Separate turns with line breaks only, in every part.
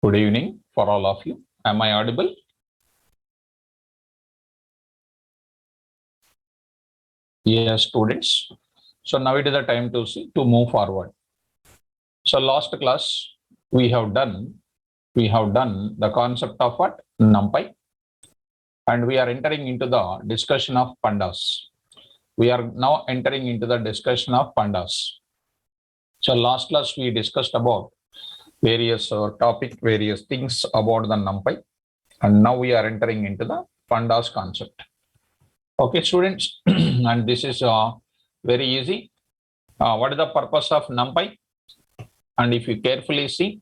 Good evening for all of you. Am I audible? Yes, students. So now it is the time to move forward. So last class we have done the concept of what? NumPy, and we are entering into the discussion of pandas. We are now entering into the discussion of pandas. So last class we discussed about various various things about the NumPy, and now we are entering into the pandas concept. Okay, students, and this is very easy. What is the purpose of NumPy? And if you carefully see,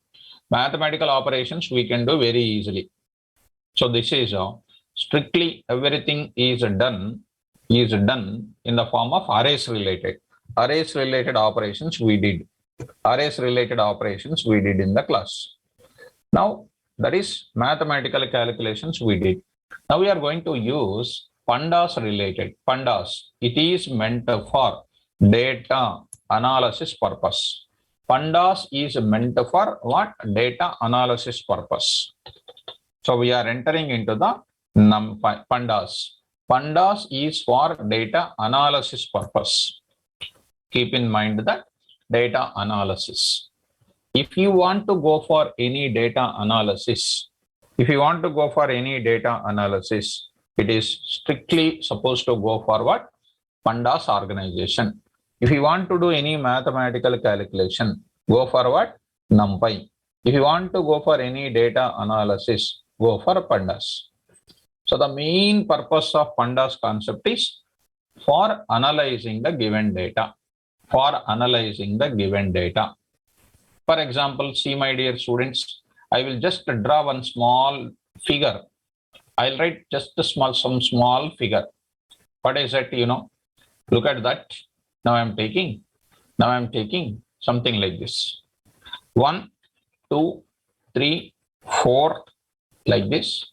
mathematical operations we can do very easily. So this is strictly everything is done in the form of arrays related operations we did. Arrays related operations we did in the class. Now that is mathematical calculations we did. Now we are going to use pandas related. Pandas, it is meant for data analysis purpose. Pandas is meant for what? Data analysis purpose. So we are entering into the pandas. Pandas is for data analysis purpose. Keep in mind that data analysis. If you want to go for any data analysis, it is strictly supposed to go for what? Pandas organization. If you want to do any mathematical calculation, go for what? NumPy. If you want to go for any data analysis, go for pandas. So the main purpose of pandas concept is for analyzing the given data. For example, see my dear students, I will just draw one small figure. I'll write just some small figure. What is it? Look at that. Now I'm taking something like this. 1, 2, 3, 4, like this.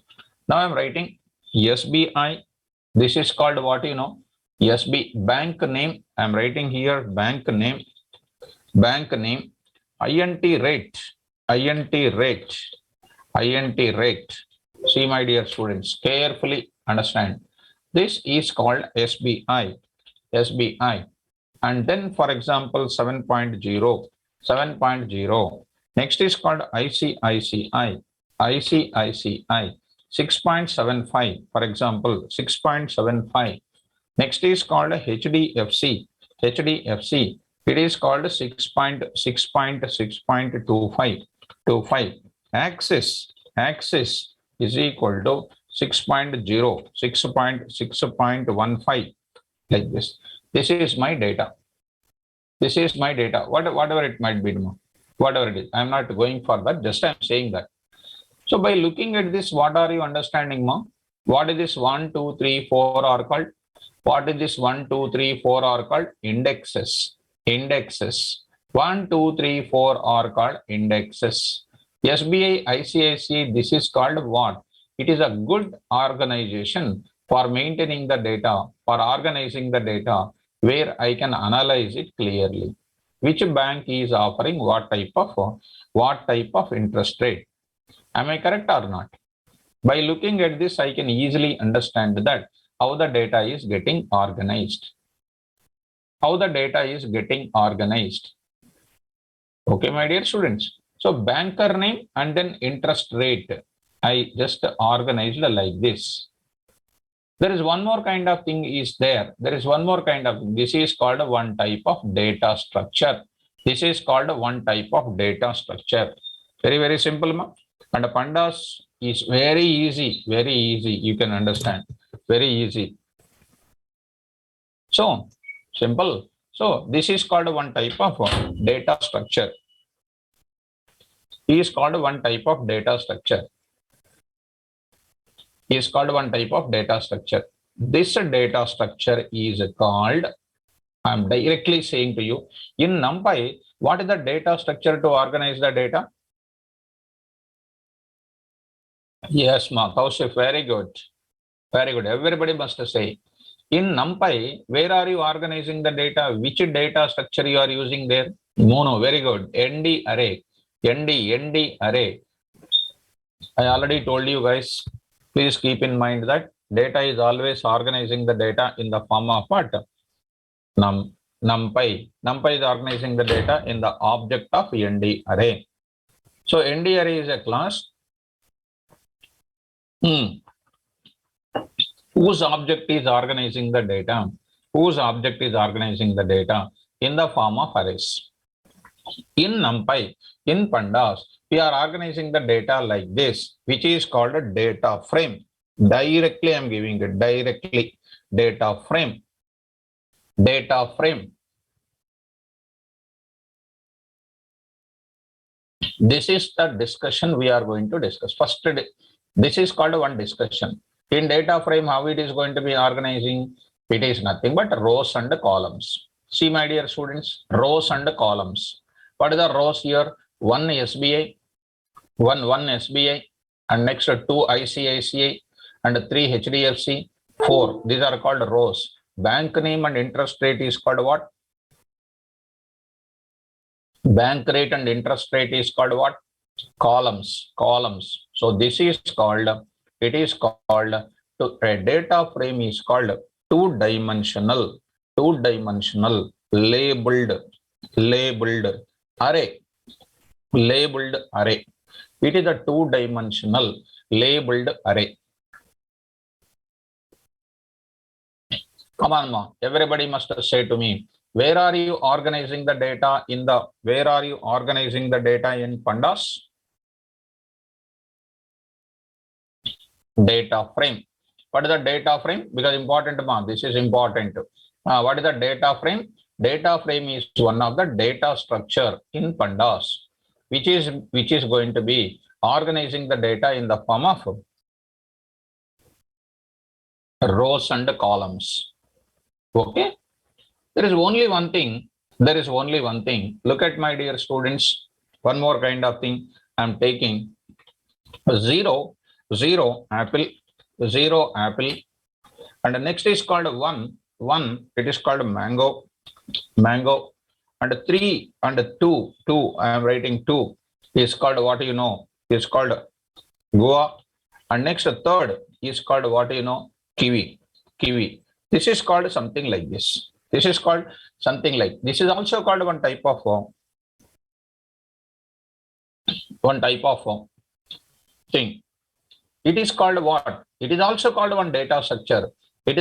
Now I'm writing SBI. This is called what? SB, bank name. I'm writing here bank name. INT rate. See my dear students, carefully understand. This is called SBI. And then for example 7.0. Next is called ICICI. 6.75. For example 6.75. Next is called HDFC. It is called 6.25. Axis is equal to 6.0, 6.15, like this. This is my data. Whatever it might be, whatever it is. I'm not going for that, just I'm saying that. So by looking at this, what are you understanding, ma? What is this 1, 2, 3, 4 are called? What is this 1, 2, 3, 4 are called? Indexes. 1, 2, 3, 4 are called indexes. SBI, ICICI, this is called what? It is a good organization for maintaining the data, for organizing the data, where I can analyze it clearly. Which bank is offering what type of interest rate? Am I correct or not? By looking at this, I can easily understand that how the data is getting organized. Okay, my dear students. So banker name and then interest rate. I just organized like this. There is one more kind of thing is there. This is called one type of data structure. Very, very simple. And pandas is very easy. You can understand. Very easy. So simple. So this is called one type of data structure. This data structure is called, I'm directly saying to you, in NumPy, what is the data structure to organize the data? Yes, Kaushik, very good. Everybody must say. In NumPy, where are you organizing the data? Which data structure you are using there? No, very good. ND array. I already told you guys, please keep in mind that data is always organizing the data in the form of what? NumPy. NumPy is organizing the data in the object of ND array. So ND array is a class whose object is organizing the data, in the form of arrays. In NumPy, in Pandas, we are organizing the data like this, which is called a data frame. Directly I am giving it, data frame. This is the discussion we are going to discuss. First, this is called one discussion. In data frame, how it is going to be organizing? It is nothing but rows and columns. See, my dear students, rows and columns. What are the rows here? One SBI, one SBI, and next two ICICI, and three HDFC, four. These are called rows. Bank name and interest rate is called what? Bank rate and interest rate is called what? Columns. So this is called, a data frame is called two-dimensional labeled array. It is a two-dimensional labeled array. Come on, ma. Everybody must say to me, where are you organizing the data in Pandas? Data frame. What is the data frame? Because important, ma. This is important. What is the data frame? Data frame is one of the data structure in Pandas, which is going to be organizing the data in the form of rows and columns. Okay. There is only one thing. Look at, my dear students, one more kind of thing. I'm taking zero apple, and the next is called one. It is called mango, and three and two. I am writing two is called what you know? Is called guava, and next third is called what you know? Kiwi. This is called something like this. This is also called one type of thing. It is called what? It is also called one data structure. This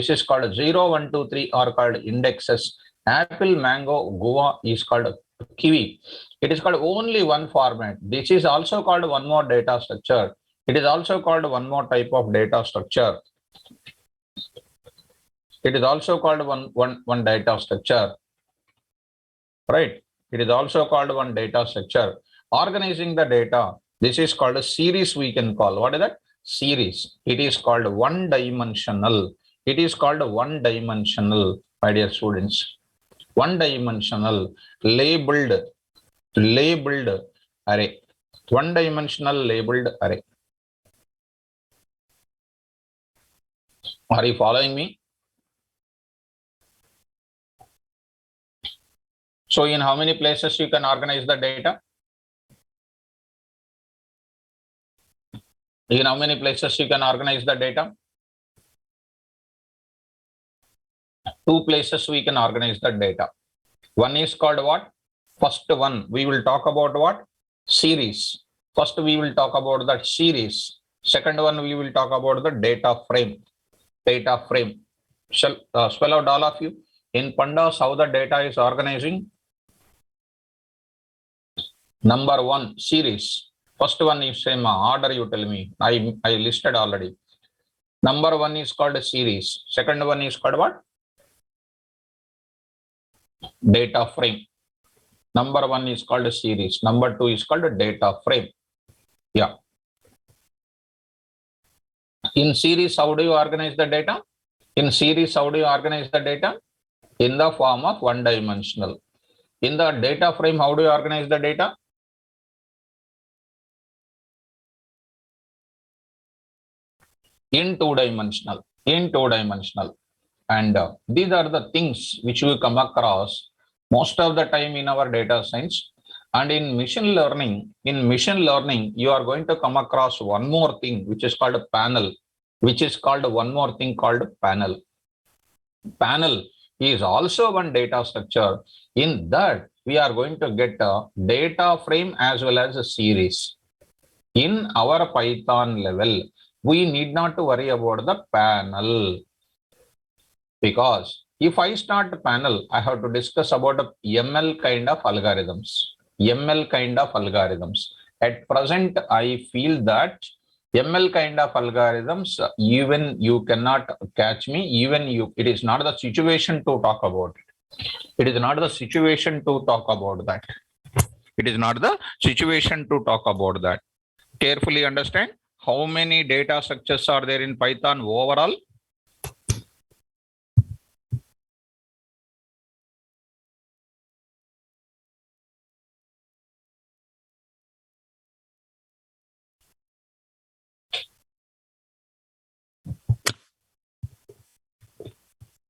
is called 0, 1, 2, 3 are called indexes. Apple, mango, guava is called kiwi. It is called only one format. This is also called one more data structure. It is also called one more type of data structure. It is also called one data structure, right? It is also called one data structure. Organizing the data, this is called a series we can call. What is that? Series. It is called one-dimensional. My dear students. One-dimensional labeled array. One-dimensional labeled array. Are you following me? So in how many places you can organize the data? In how many places you can organize the data? Two places we can organize the data. One is called what? First one, we will talk about what? Series. First, we will talk about that series. Second one, we will talk about the data frame. Shall spell out all of you in Pandas how the data is organizing. Number one, series. First one is same order, you tell me. I listed already. Number one is called a series. Second one is called what? Data frame. Number one is called a series. Number two is called a data frame. Yeah. In series, how do you organize the data? In the form of one-dimensional. In the data frame, how do you organize the data? In two-dimensional. And these are the things which we come across most of the time in our data science. And in machine learning, you are going to come across one more thing, which is called a panel, panel. Panel is also one data structure. In that, we are going to get a data frame as well as a series. In our Python level, we need not to worry about the panel, because if I start a panel, I have to discuss about a ML kind of algorithms. At present, I feel that ML kind of algorithms, even you cannot catch me, it is not the situation to talk about it. It is not the situation to talk about that. Carefully understand how many data structures are there in Python overall.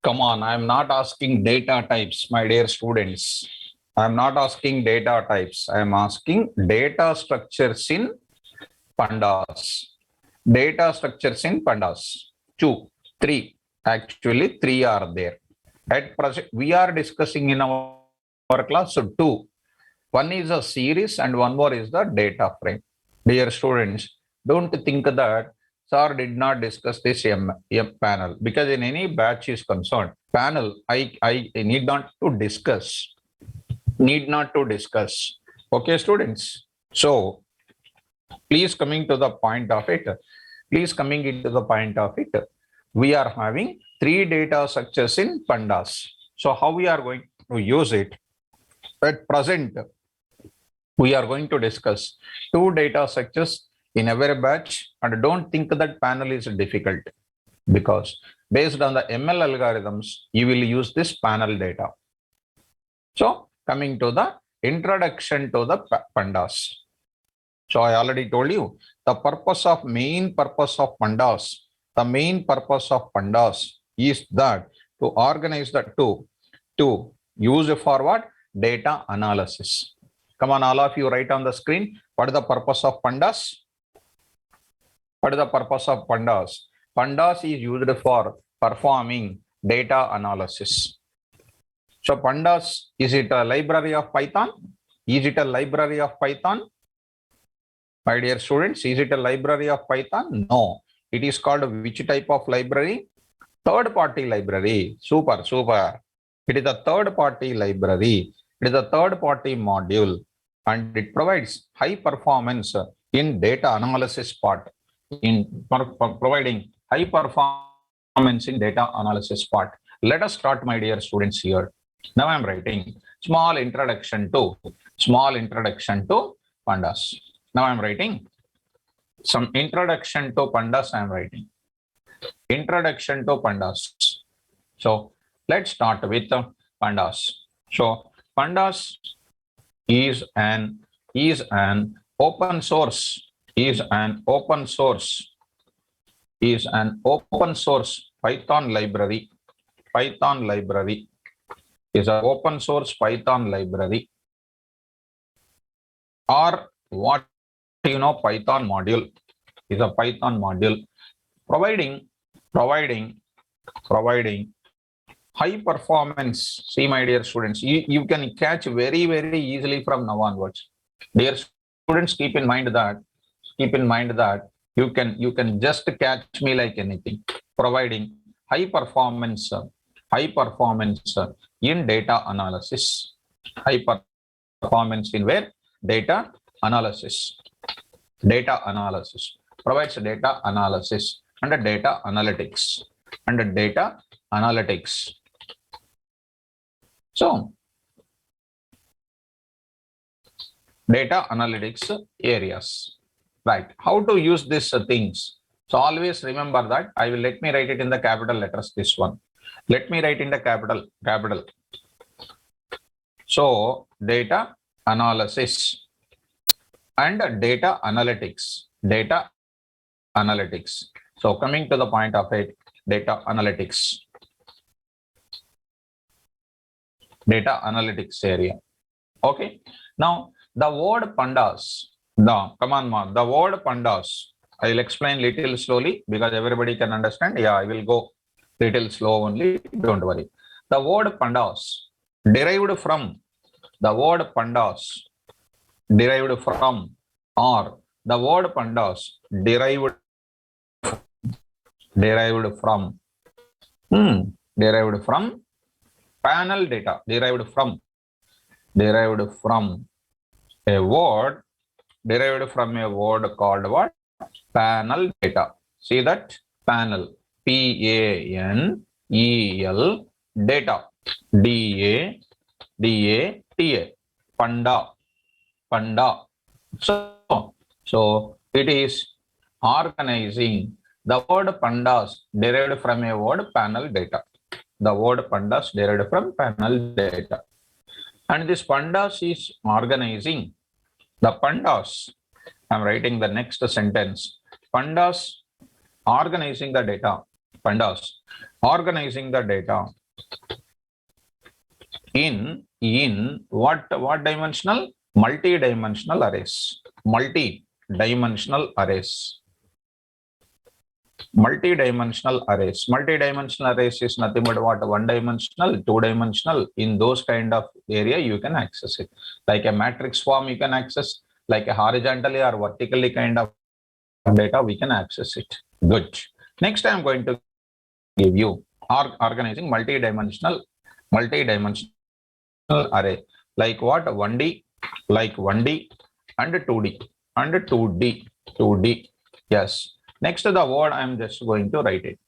Come on, I am not asking data types, my dear students. I am not asking data types. I am asking data structures in pandas. Data structures in pandas. 2, 3. Actually, 3 are there. At present, we are discussing in our class, so 2. One is a series and one more is the data frame. Dear students, don't think that sir did not discuss this panel, because in any batch is concerned, panel I need not to discuss. Okay, students. So please coming into the point of it. We are having 3 data structures in pandas. So how we are going to use it? At present, we are going to discuss 2 data structures in every batch, and don't think that panel is difficult, because based on the ML algorithms, you will use this panel data. So coming to the introduction to the pandas. So I already told you the main purpose of pandas is that to organize the to use for what? Data analysis. Come on, all of you write on the screen. What is the purpose of pandas? Pandas is used for performing data analysis. So pandas, is it a library of Python? My dear students, is it a library of Python? No. It is called which type of library? Third-party library. Super. It is a third-party library. It is a third-party module, and it provides high performance in data analysis part. Providing high performance in data analysis part. Let us start, my dear students, here. Now I am writing small introduction to pandas. Now I am writing some introduction to pandas. Introduction to pandas. So let's start with pandas. So pandas is an open source Python library. Is an open source Python library, or what Python module is a Python module providing high performance. See, my dear students, you can catch very easily from now onwards. Dear students, keep in mind that you can just catch me like anything. Providing high performance in data analysis. High performance in where? Data analysis. Provides data analysis and data analytics. So data analytics areas, right? How to use these things? So always remember that. Let me write it in the capital letters. This one, let me write in the capital. So data analysis and data analytics. So coming to the point of it, data analytics area. Okay. Now The word pandas, come on, ma, the word pandas, I will explain little slowly because everybody can understand. Yeah, I will go little slow only, don't worry. The word pandas derived from, the word pandas derived from, or the word pandas derived from, derived from panel data, derived from a word, derived from a word called what? Panel data. See that? Panel, P-A-N-E-L, data, D-A-T-A, panda, panda. So it is organizing. The word pandas derived from a word panel data. The word pandas derived from panel data. And this pandas is organizing. The pandas, I'm writing the next sentence. Pandas organizing the data. Pandas organizing the data in what dimensional? Multi-dimensional arrays. Multi-dimensional arrays. Multi-dimensional arrays. Multi-dimensional arrays is nothing but what? One-dimensional, two-dimensional. In those kind of area, you can access it. Like a matrix form, you can access. Like a horizontally or vertically kind of data, we can access it. Good. Next, I am going to give you organizing multi-dimensional array. Like what? 1D, like 1D and 2D and 2D. Yes. Next to the word, I am just going to write it.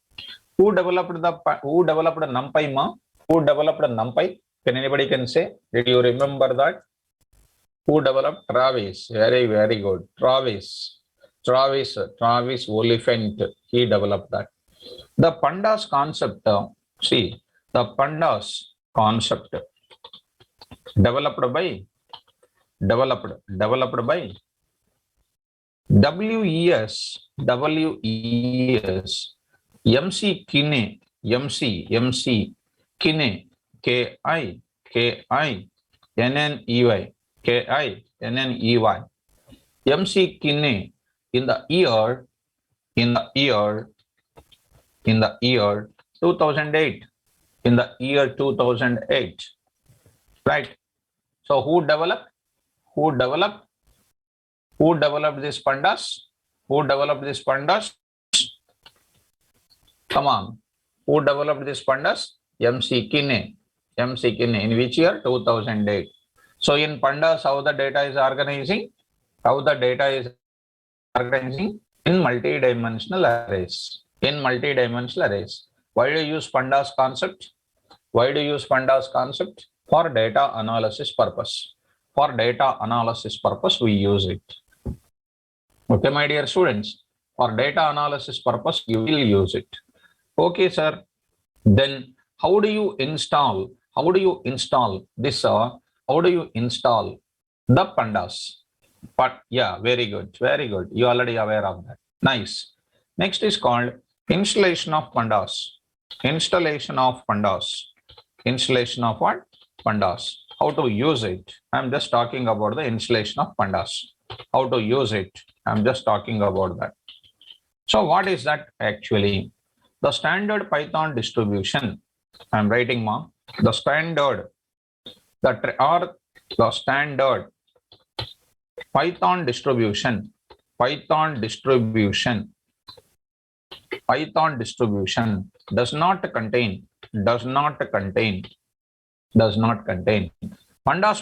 Who developed NumPy, ma? Who developed NumPy? Can anybody can say? Did you remember that? Who developed? Travis. Very, very good. Travis Oliphant. He developed that. The pandas concept. See, the pandas concept developed by WES MC Kinney, KINNEY, MC Kinney in the year 2008. In the year 2008, right? So who developed this pandas? Who developed this pandas? Come on. Who developed this pandas? MC Kinney. In which year? 2008. So in pandas, how the data is organizing? In multi-dimensional arrays. Why do you use pandas concept? For data analysis purpose. We use it. Okay, my dear students, for data analysis purpose, you will use it. Okay, sir. Then how do you install this? How do you install the pandas? But yeah, very good. You already aware of that. Nice. Next is called installation of pandas. Installation of what? Pandas. How to use it? I'm just talking about the installation of pandas. How to use it? I'm just talking about that. So what is that actually? The standard Python distribution. I'm writing, ma. The standard Python distribution does not contain pandas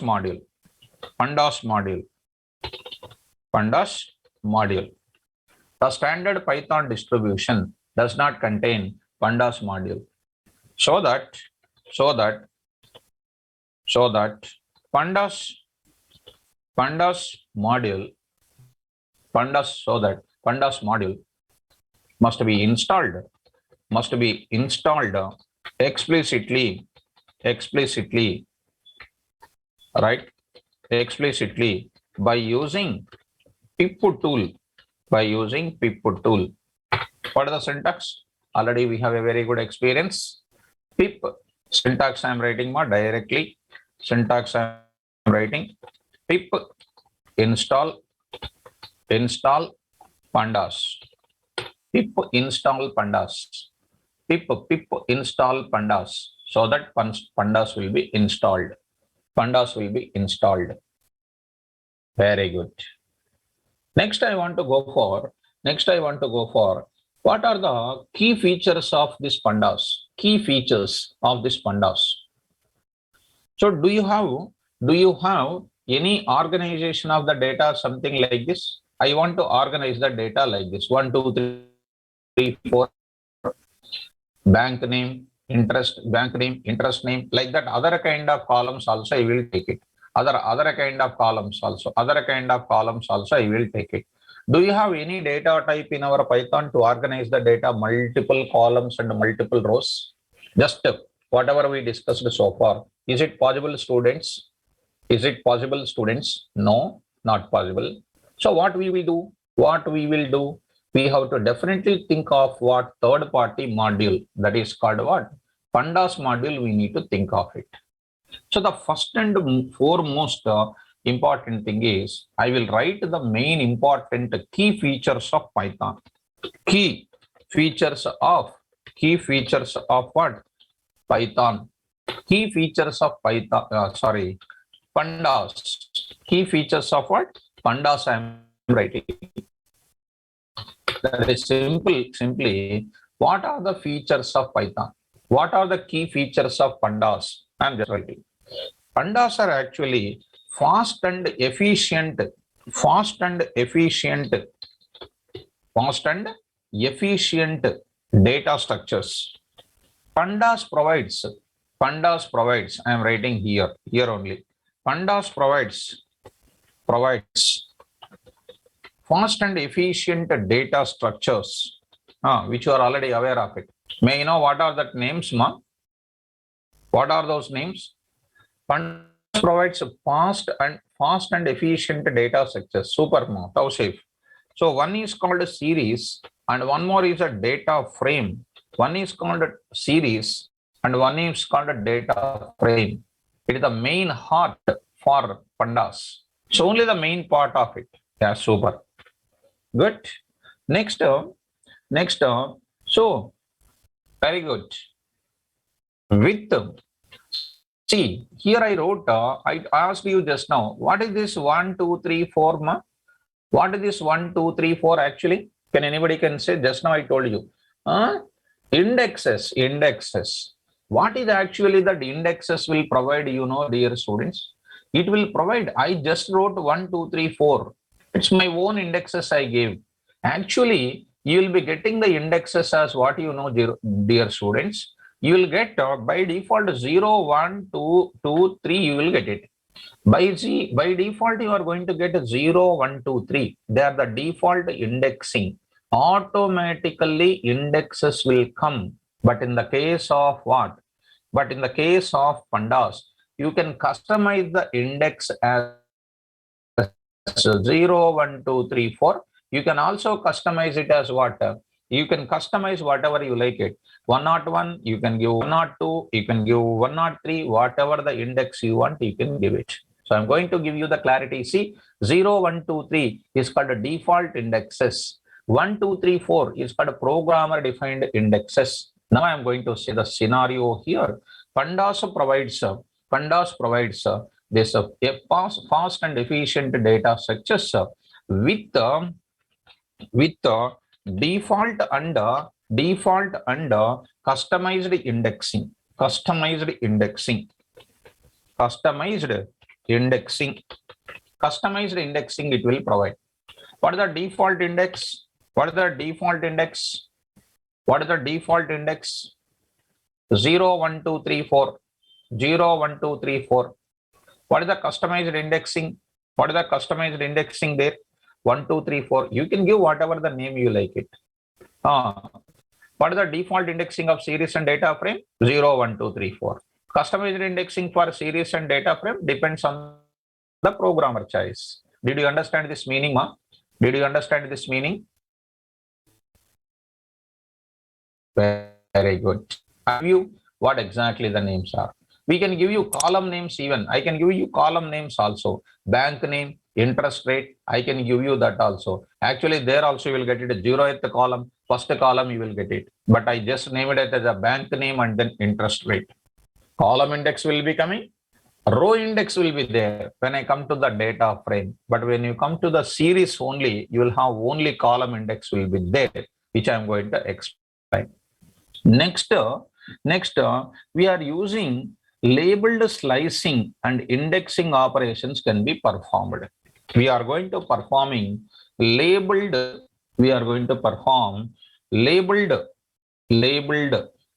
module. The standard Python distribution does not contain pandas module. So that pandas module must be installed explicitly, right? Explicitly by using pip tool. What is the syntax? Already we have a very good experience. Pip syntax I am writing more directly. Syntax I am writing pip install pandas, pip install pandas, pip install pandas, so that pandas will be installed. Pandas will be installed. Very good. Next I want to go for what are the key features of this pandas? Key features of this pandas. So do you have any organization of the data, something like this? I want to organize the data like this: 1, 2, 3, 4, bank name, interest name, like that. Other kind of columns also I will take it. Other kind of columns also I will take it. Do you have any data type in our Python to organize the data, multiple columns and multiple rows? Just whatever we discussed so far. Is it possible, students? Is it possible, students? No, not possible. So what we will do? We have to definitely think of what third party module, that is called what? Pandas module. We need to think of it. So the first and foremost important thing is I will write the main important key features of Python. Key features of what? Python. Key features of Python. Pandas. Key features of what? Pandas I am writing. That is simply what are the features of Python? What are the key features of Pandas? I am just writing. Pandas are actually fast and efficient data structures. Pandas provides, I am writing here only. Pandas provides fast and efficient data structures, which you are already aware of it. May you know what are the names, ma? What are those names? Pandas provides fast and efficient data structures. Super, ma. Tausif. So one is called a series and one more is a data frame. One is called a series and one is called a data frame. It is the main heart for Pandas. It's only the main part of it. Yeah, super. Good. Next, so very good. With, see, here I wrote, I asked you just now, what is this 1, 2, 3, 4, ma? What is this 1, 2, 3, 4 actually? Can anybody can say? Just now I told you. Indexes. What is actually that indexes will provide, you know, dear students? It will provide, I just wrote 1, 2, 3, 4. It's my own indexes I gave. Actually, you will be getting the indexes as what you know, dear students. You will get by default 0, 1, 2, 2, 3, you will get it. By default, you are going to get 0, 1, 2, 3. They are the default indexing. Automatically, indexes will come. But in the case of what? But in the case of Pandas, you can customize the index as 0, 1, 2, 3, 4. You can also customize it as what? You can customize whatever you like it. 101, you can give 102, you can give 103, whatever the index you want, you can give it. So I'm going to give you the clarity. See, 0, 1, 2, 3 is called a default indexes. 1, 2, 3, 4 is called a programmer defined indexes. Now I'm going to say the scenario here. Pandas provides this fast and efficient data structures with default and customized indexing. Customized indexing it will provide. What is the default index? 0, 1, 2, 3, 4. 0, 1, 2, 3, 4. What is the customized indexing? There? 1, 2, 3, 4. You can give whatever the name you like it. What is the default indexing of series and data frame? 0, 1, 2, 3, 4. Customized indexing for series and data frame depends on the programmer choice. Did you understand this meaning, ma? Did you understand this meaning? Very good. Have you what exactly the names are? We can give you column names even. I can give you column names also. Bank name, interest rate, I can give you that also. Actually, there also you will get it, 0th column, first column you will get it. But I just name it as a bank name and then interest rate. Column index will be coming. Row index will be there when I come to the data frame. But when you come to the series only, you will have only column index will be there, which I am going to explain. Next, we are using labeled slicing and indexing operations can be performed. We are going to perform labeled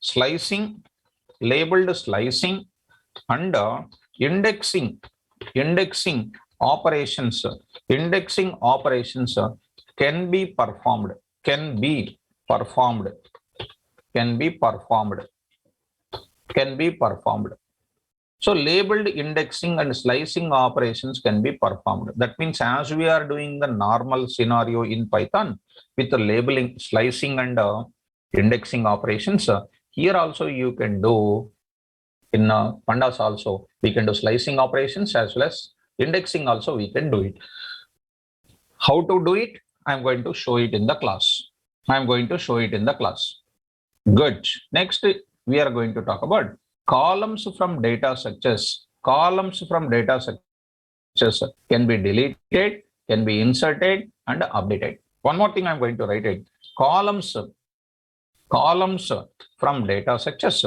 slicing and indexing operations can be performed. So labeled indexing and slicing operations can be performed. That means as we are doing the normal scenario in Python with the labeling, slicing and indexing operations, here also you can do in pandas also. We can do slicing operations as well as indexing also we can do it. How to do it? I'm going to show it in the class. Good. Next, we are going to talk about columns from data structures. Columns from data structures can be deleted, can be inserted and updated. One more thing I'm going to write it. Columns from data structures.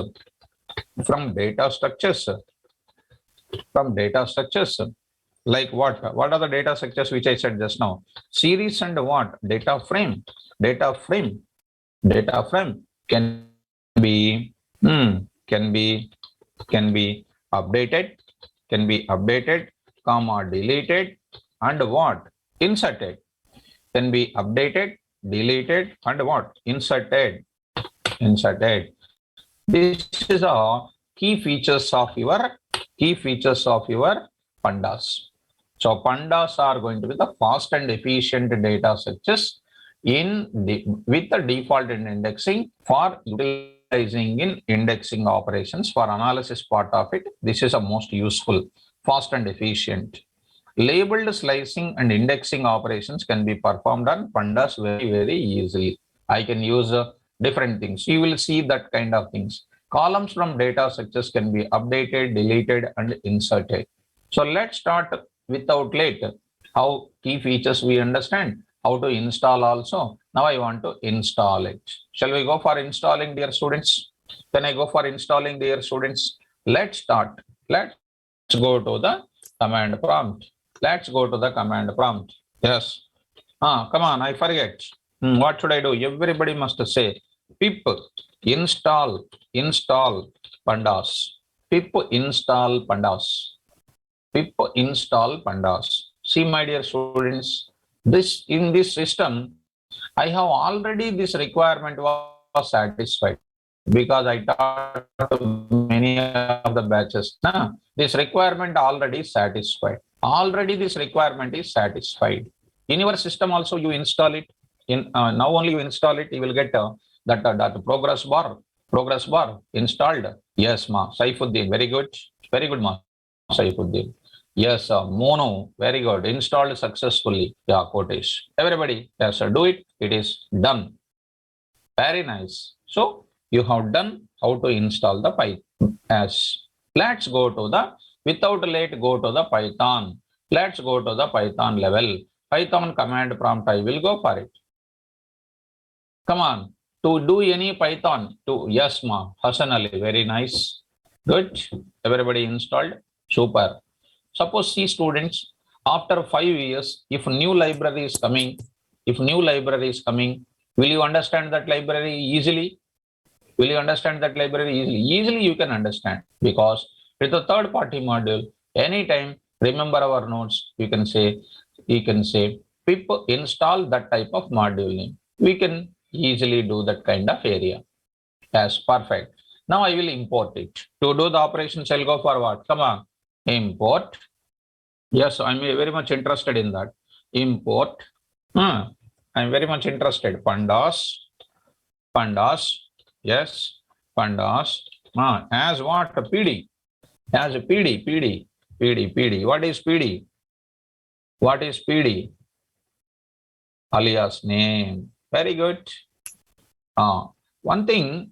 Like what? What are the data structures which I said just now? Series and what? Data frame. Data frame can be updated, comma deleted, and what? Inserted. Can be updated, deleted, and what? Inserted. This is a key features of your pandas. So pandas are going to be the fast and efficient data structures with the default in indexing for utilizing in indexing operations for analysis part of it. This is a most useful, fast and efficient. Labeled slicing and indexing operations can be performed on pandas very, very easily. I can use different things. You will see that kind of things. Columns from data structures can be updated, deleted, and inserted. So let's start without late. How key features we understand, how to install also. Now I want to install it. Shall we go for installing, dear students? Can I go for installing, dear students? Let's start. Let's go to the command prompt. Yes. Come on, I forget. What should I do? Everybody must say pip install pandas. Pip install pandas. See, my dear students, in this system, I have already this requirement was satisfied because I taught many of the batches. This requirement already satisfied. This requirement is satisfied. In your system also you install it. Now only you install it, you will get that progress bar installed. Yes, ma. Saifuddin, very good, ma. Saifuddin. Yes, Mono, very good. Installed successfully. Yeah, Kotesh. Everybody, yes, do it. It is done. Very nice. So you have done how to install the Python. Let's go to the, without late, go to the Python. Let's go to the Python level. Python command prompt, I will go for it. Come on, to do any Python, yes, ma. Hassan Ali, very nice. Good. Everybody installed. Super. Suppose see students, after 5 years, if new library is coming, will you understand that library easily? Easily you can understand, because with the third party module, anytime, remember our notes, you can say pip install that type of module name. We can easily do that kind of area. Yes, perfect. Now I will import it. To do the operations, I'll go for what? Come on. Import. Yes, I'm very much interested in that. Import. I'm very much interested. Pandas. Yes, pandas. As what? PD. As a PD. What is PD? What is PD? Alias name. Very good. One thing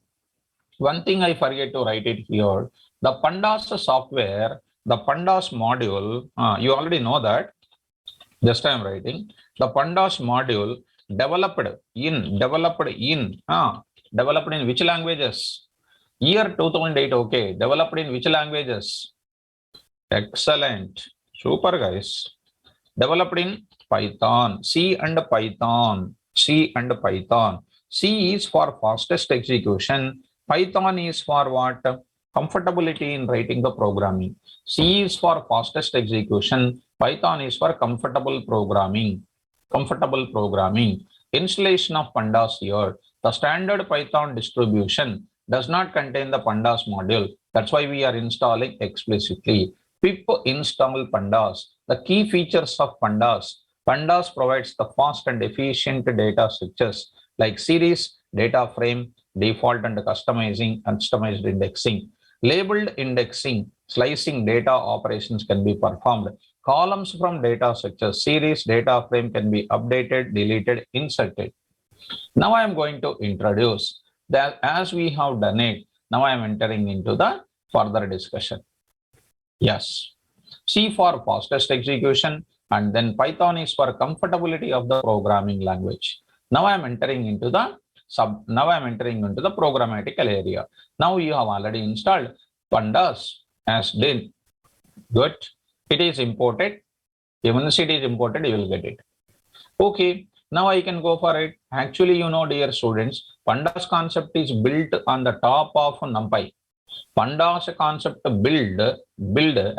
I forget to write it here. The Pandas software, the Pandas module, you already know that. Just I am writing. The Pandas module developed in which languages? Year 2008, okay. Developed in which languages? Excellent. Super, guys. Developed in Python, C and Python, C and Python. C is for fastest execution. Python is for what? Comfortability in writing the programming. C is for fastest execution. Python is for comfortable programming. Comfortable programming. Installation of Pandas here. The standard Python distribution does not contain the Pandas module. That's why we are installing explicitly. Pip install Pandas. The key features of Pandas. Pandas provides the fast and efficient data structures like series, data frame, default and customized indexing. Labeled indexing, slicing data operations can be performed. Columns from data structures, series, data frame can be updated, deleted, inserted. Now I am going to introduce that as we have done it. Now I am entering into the further discussion. Yes. C for fastest execution, and then Python is for comfortability of the programming language. Now I am entering into the programmatical area. Now you have already installed Pandas as did. Good. It is imported. Even if it is imported, you will get it. Okay. Now I can go for it. Actually, you know, dear students, Pandas concept is built on the top of NumPy. Pandas concept build,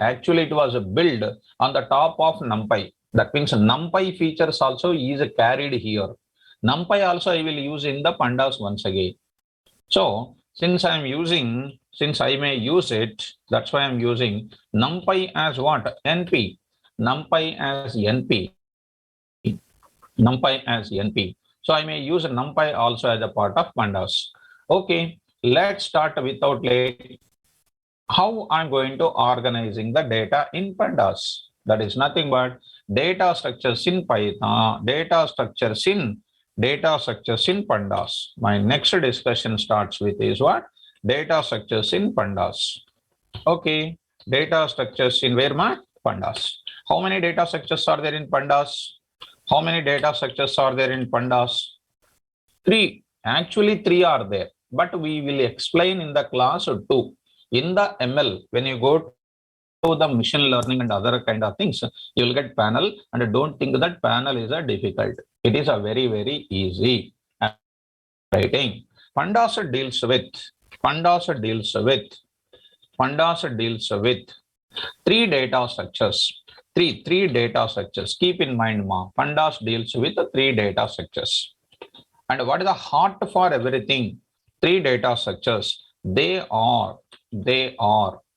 actually it was built on the top of NumPy. That means NumPy features also is carried here. NumPy also I will use in the Pandas once again. So since I may use it, that's why I'm using NumPy as what? NP. NumPy as NP. NumPy as NP. So I may use NumPy also as a part of Pandas. Okay, let's start without late. How I'm going to organizing the data in Pandas. That is nothing but data structures in Python, data structures in Pandas. My next discussion starts with is what? Data structures in Pandas. Okay, data structures in where, ma? Pandas. How many data structures are there in Pandas? How many data structures are there in Pandas? 3. Actually 3 are there, but we will explain in the class 2. In the ML, when you go to the machine learning and other kind of things, you will get panel, and don't think that panel is a difficult. It is a very, very easy writing. Pandas deals with 3 data structures. Three data structures. Keep in mind, ma. Pandas deals with 3 data structures. And what is the heart for everything? 3 data structures. They are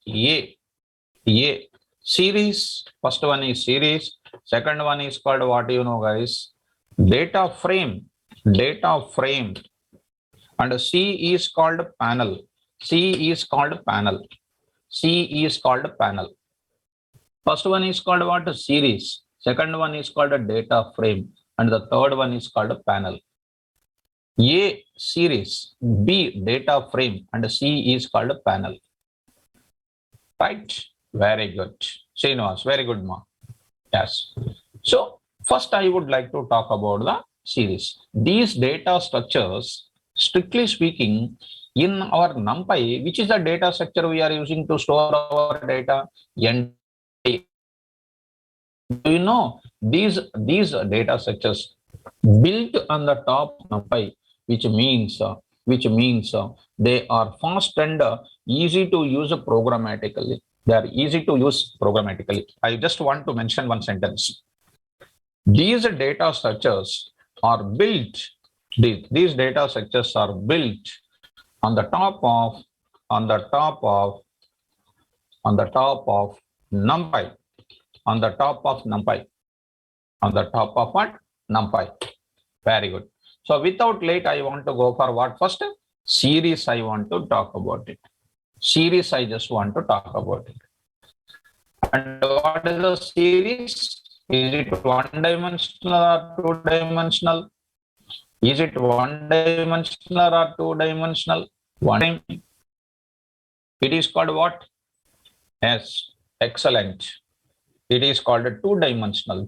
A series. First one is series. Second one is called what, you know, guys? Data frame. And C is called panel. First one is called what? Series. Second one is called a data frame, and the third one is called a panel. A series, B data frame, and C is called a panel. Right? Very good. Srinivas, very good, ma. Yes. So first I would like to talk about the series. These data structures, strictly speaking, in our NumPy, which is the data structure we are using to store our data? Do you know these data structures built on the top of NumPy, which means they are fast and easy to use programmatically. They are easy to use programmatically. I just want to mention one sentence. These data structures are built. These data structures are built on the top of NumPy. On the top of what? NumPy. Very good. So without late, I want to go for what first? Series. I want to talk about it. Series. I just want to talk about it. And what is the series? Is it one-dimensional or two-dimensional? Is it one-dimensional or two-dimensional? One time. It is called what? Yes, excellent. It is called a two-dimensional.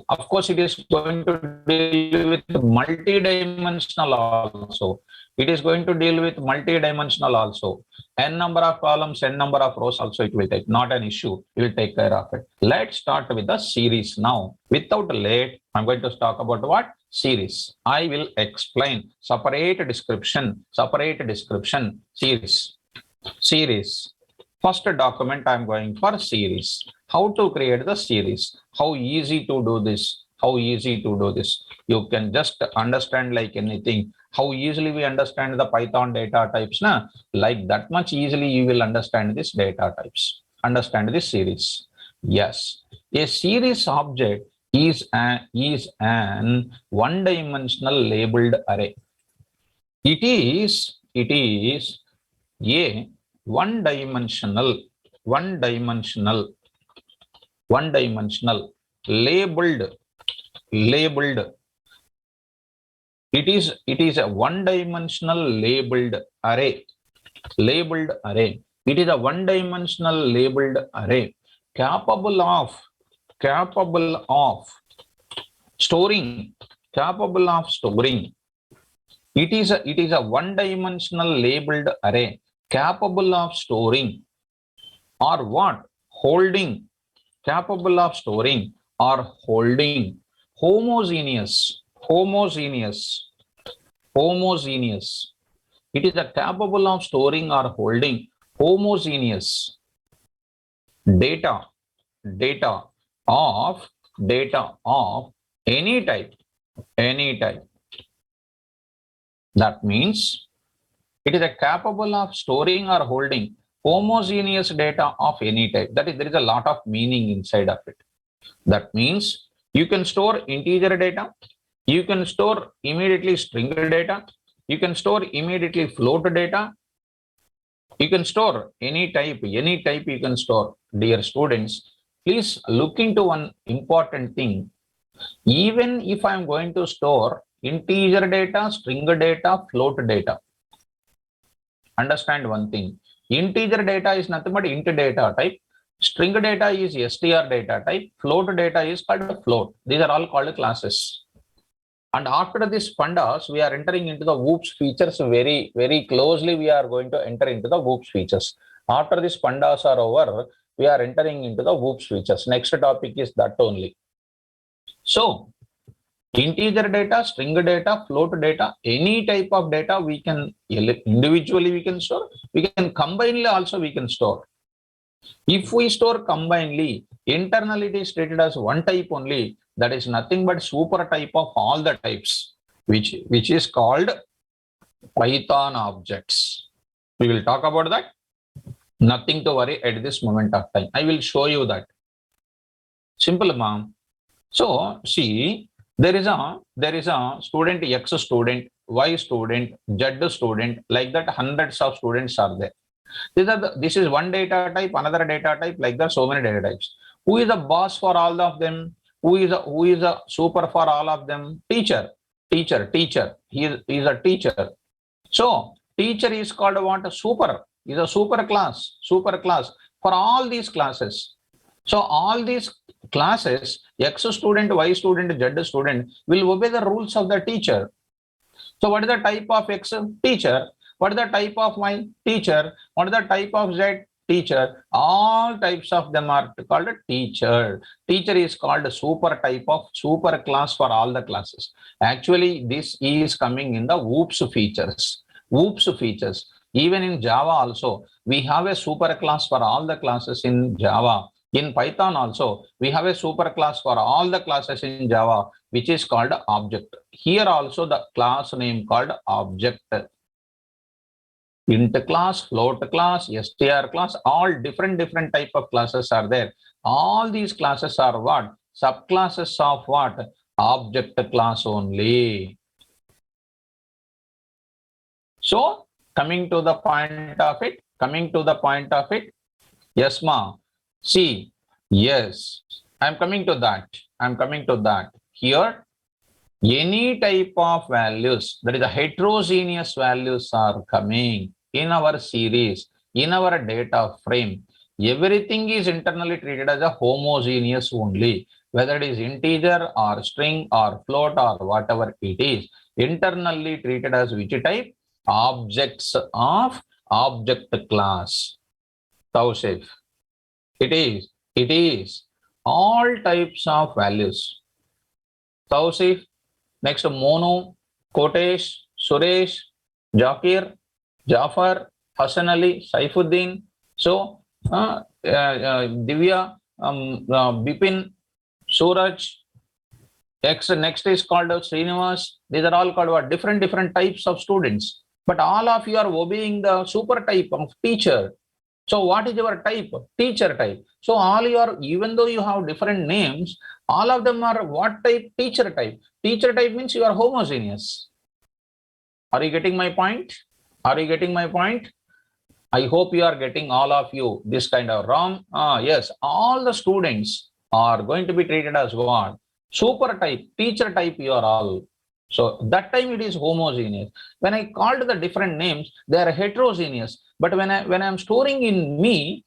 Of course, it is going to deal with multi-dimensional also. It is going to deal with multi-dimensional also. N number of columns, n number of rows also it will take. Not an issue. It will take care of it. Let's start with the series now. Without late, I'm going to talk about what? Series. I will explain separate description, series. First document I'm going for series. How to create the series? How easy to do this? You can just understand like anything. How easily we understand the Python data types, na? Like that much easily you will understand this data types. Understand this series. Yes, a series object is an one-dimensional labeled array. It is a one-dimensional labeled. It is a one-dimensional labeled array. It is a one-dimensional labeled array capable of storing. It is a one-dimensional labeled array capable of storing or what? Holding. Capable of storing or holding homogeneous. It is a capable of storing or holding homogeneous data of any type. That means it is a capable of storing or holding homogeneous data of any type. That is, there is a lot of meaning inside of it. That means you can store integer data, you can store immediately string data, you can store immediately float data, you can store any type you can store. Dear students, please look into one important thing. Even if I am going to store integer data, string data, float data, understand one thing. Integer data is nothing but int data type. String data is str data type. Float data is called float. These are all called classes. And after this pandas, we are entering into the OOPS features very, very closely. We are going to enter into the OOPS features. After this pandas are over, we are entering into the OOPS features. Next topic is that only. So, integer data, string data, float data, any type of data we can individually we can store. We can combinely also we can store. If we store combinedly, internally it is treated as one type only. That is nothing but super type of all the types, which is called Python objects. We will talk about that. Nothing to worry at this moment of time. I will show you that. Simple, ma'am. So see, there is a student X student, Y student, Z student, like that hundreds of students are there. This is one data type, another data type, like that so many data types. Who is the boss for all of them? Who is a super for all of them? Teacher. He is a teacher. So teacher is called what? Super. Is a super class for all these classes. So all these classes, X student, Y student, Z student will obey the rules of the teacher. So what is the type of X? Teacher. What is the type of Y? Teacher. What is the type of Z? Teacher. All types of them are called a teacher. Teacher is called a super type of super class for all the classes. Actually, this is coming in the OOPS features. Even in Java also, we have a super class for all the classes in Java. In Python also, we have a super class for all the classes in Java, which is called object. Here also the class name called object. Int class, float class, str class, all different type of classes are there. All these classes are what? Subclasses of what? Object class only. So coming to the point of it, yes, ma. See, yes, I'm coming to that. Here, any type of values, that is a heterogeneous values are coming in our series, in our data frame. Everything is internally treated as a homogeneous only, whether it is integer or string or float or whatever it is, internally treated as which type? Objects of object class. Tausif. It is all types of values. Tausif, next Mono, Kotesh, Suresh, Jakir, Jafar, Hassan Ali, Saifuddin. So, Divya, Bipin, Suraj. Next is called Srinivas. These are all called what? Different types of students. But all of you are obeying the super type of teacher. So what is your type? Teacher type. So all your, even though you have different names, all of them are what type? Teacher type. Teacher type means you are homogeneous. Are you getting my point? Are you getting my point? I hope you are getting, all of you, this kind of wrong. Yes, all the students are going to be treated as what? Super type, teacher type, you are all. So that time it is homogeneous. When I called the different names, they are heterogeneous. But when I'm storing in me,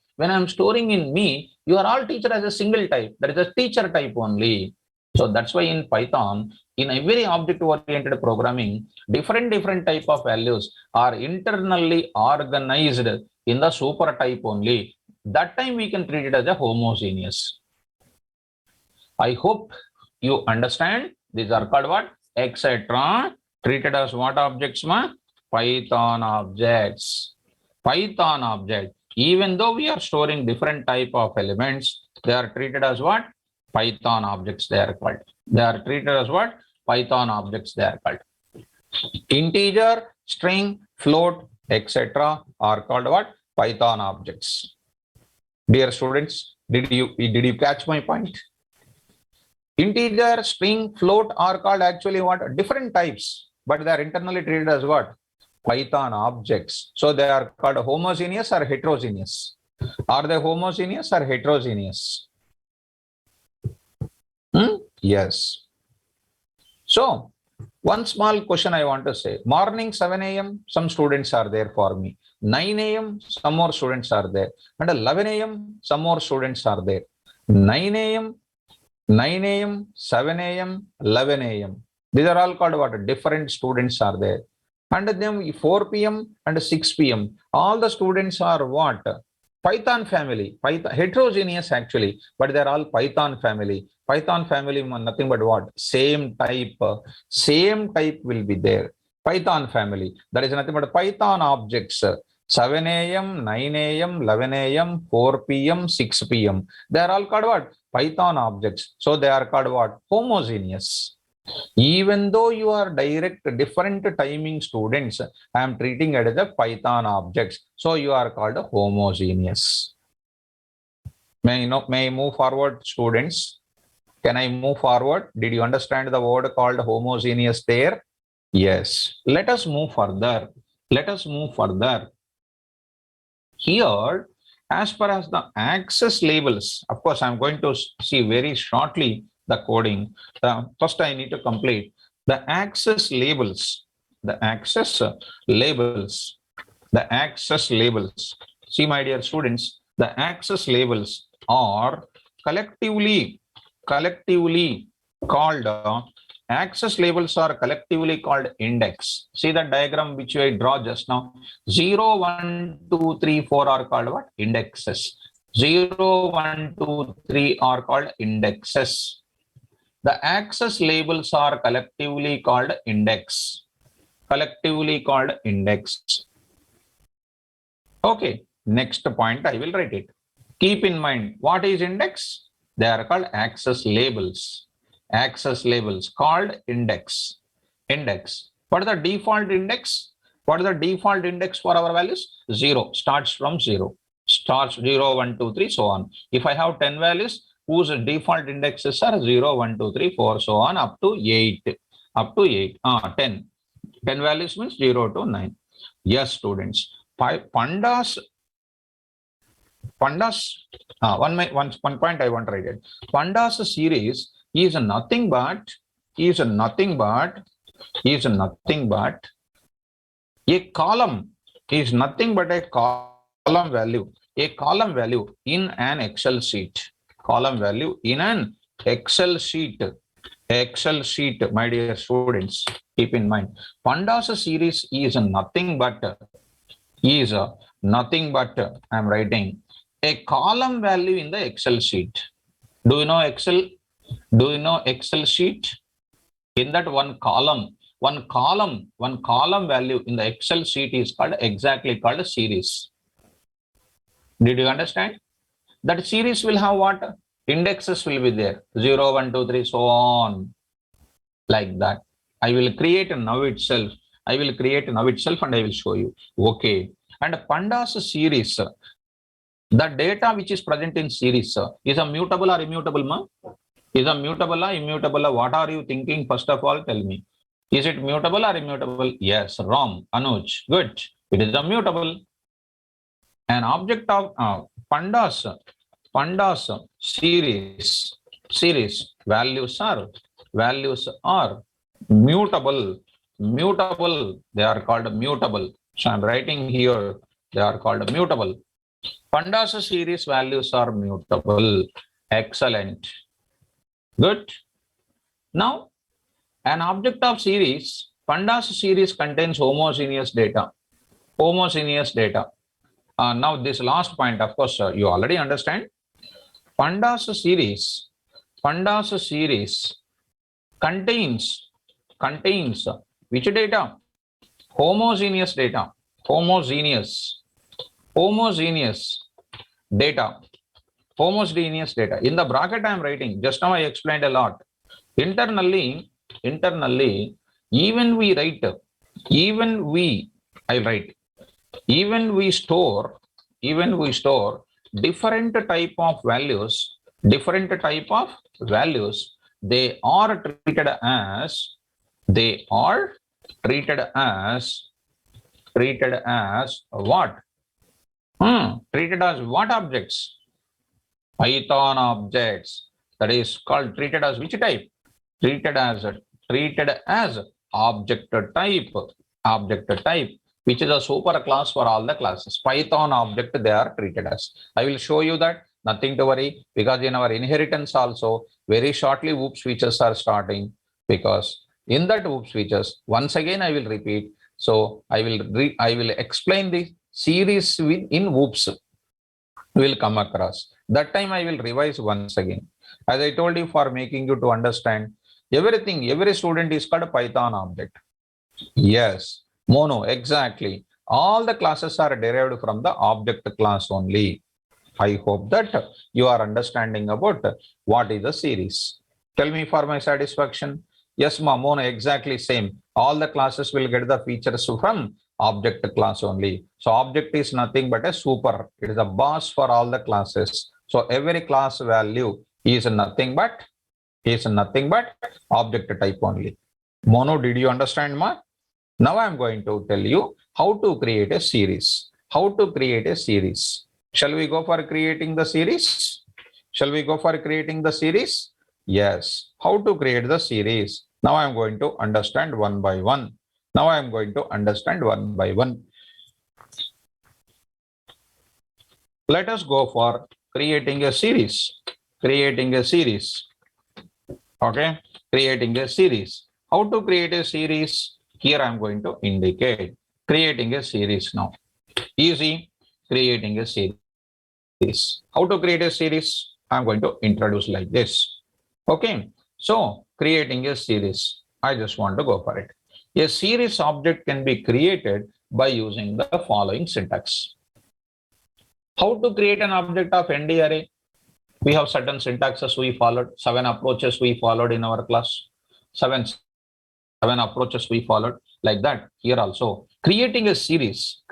you are all teacher as a single type. That is a teacher type only. So that's why in Python, in every object-oriented programming, different type of values are internally organized in the super type only. That time we can treat it as a homogeneous. I hope you understand. These are called what? Etc. Treated as what objects, ma? Python objects. Python object. Even though we are storing different type of elements, they are treated as what? Python objects they are called. They are treated as what? Python objects they are called. Integer, string, float, etc. are called what? Python objects. Dear students, did you catch my point? Integer, string, float are called actually what? Different types, but they are internally treated as what? Python objects. So they are called homogeneous or heterogeneous. Are they homogeneous or heterogeneous? Yes. So one small question I want to say. Morning 7 a.m. some students are there for me. 9 a.m. some more students are there. And 11 a.m. some more students are there. 9 a.m., 7 a.m., 11 a.m. These are all called what? Different students are there. And then 4 p.m. and 6 p.m. all the students are what? Python family. Python, heterogeneous actually, but they're all Python family. Python family, nothing but what? Same type will be there. Python family. That is nothing but Python objects. 7 a.m., 9 a.m., 11 a.m., 4 p.m., 6 p.m. They are all called what? Python objects. So they are called what? Homogeneous. Even though you are different timing students, I am treating it as a Python objects. So you are called homogeneous. May I move forward, students? Can I move forward? Did you understand the word called homogeneous there? Yes. Let us move further. Here, as far as the access labels, of course, I'm going to see very shortly the coding. First, I need to complete the access labels. See, my dear students, the access labels are collectively called access labels are collectively called index. See the diagram which I draw just now. 0, 1, 2, 3, 4 are called what? Indexes. 0, 1, 2, 3 are called indexes. The access labels are collectively called index. Okay, next point I will write it. Keep in mind, what is index? They are called access labels. Called index. What is the default index? What is the default index for our values? 0. Starts from 0. Starts 0, 1, 2, 3, so on. If I have 10 values, whose default indexes are 0, 1, 2, 3, 4, so on, up to 8. 10. 10 values means 0 to 9. Yes, students. Pandas Pandas, one point I want to write it. Pandas series is nothing but is nothing but a column, is nothing but a column value in an Excel sheet. Column value in an Excel sheet. Excel sheet, my dear students, keep in mind. Pandas series is nothing but I'm writing a column value in the Excel sheet. Do you know Excel? Do you know Excel sheet? In that one column value in the Excel sheet is called a series. Did you understand? That series will have what? Indexes will be there. 0, 1, 2, 3, so on. Like that. I will create now itself. And I will show you. Okay. And Pandas series, the data which is present in series is a mutable or immutable, ma? Is a mutable or immutable? What are you thinking? First of all, tell me. Is it mutable or immutable? Yes, wrong. Anuj, good. It is a mutable. An object of Pandas series values are mutable. They are called mutable. So I'm writing here, they are called mutable. Pandas series values are mutable. Excellent. Good. Now, an object of series, Pandas series contains homogeneous data. Now, this last point, of course, you already understand. Pandas series contains which data? Homogeneous data. Homogeneous data. In the bracket I am writing, just now I explained a lot. Internally, even we store different type of values. They are treated as what? Treated as what objects? Python objects. That is called treated as which type? Treated as object type, which is a super class for all the classes. Python object they are treated as. I will show you that. Nothing to worry, because in our inheritance also very shortly OOPS features are starting, because in that OOPS features, once again I will repeat. So I will explain the series in OOPS will come across. That time I will revise once again. As I told you, for making you to understand everything, every student is called a Python object. Yes, mono, exactly. All the classes are derived from the object class only. I hope that you are understanding about what is the series. Tell me for my satisfaction. Yes, ma, mono, exactly same. All the classes will get the features from object class only. So object is nothing but a super. It is a boss for all the classes. So every class value is nothing but object type only. Mono, did you understand, ma? Now I am going to tell you how to create a series. Shall we go for creating the series? Yes. How to create the series? Now I am going to understand one by one. Let us go for creating a series. Okay. Creating a series. How to create a series? Here I am going to indicate creating a series now. Easy. Creating a series. How to create a series? I am going to introduce like this. Okay. So creating a series. I just want to go for it. A series object can be created by using the following syntax. How to create an object of ND array? We have certain syntaxes we followed, 7 approaches we followed in our class. Seven approaches we followed. Like that, here also. Creating a series.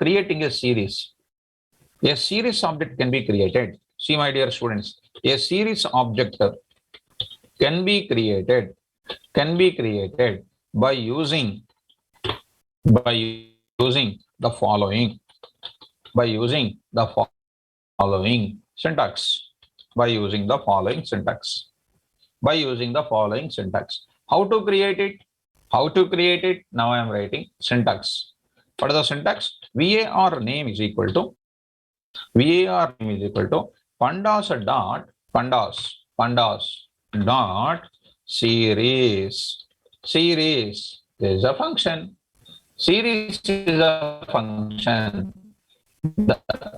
A series object can be created. See, my dear students, a series object can be created by using the following. following syntax. By using the following syntax. By using the following syntax. How to create it? How to create it? Now I am writing syntax. What is the syntax? var name is equal to pandas dot series. Series is a function. Series is a function.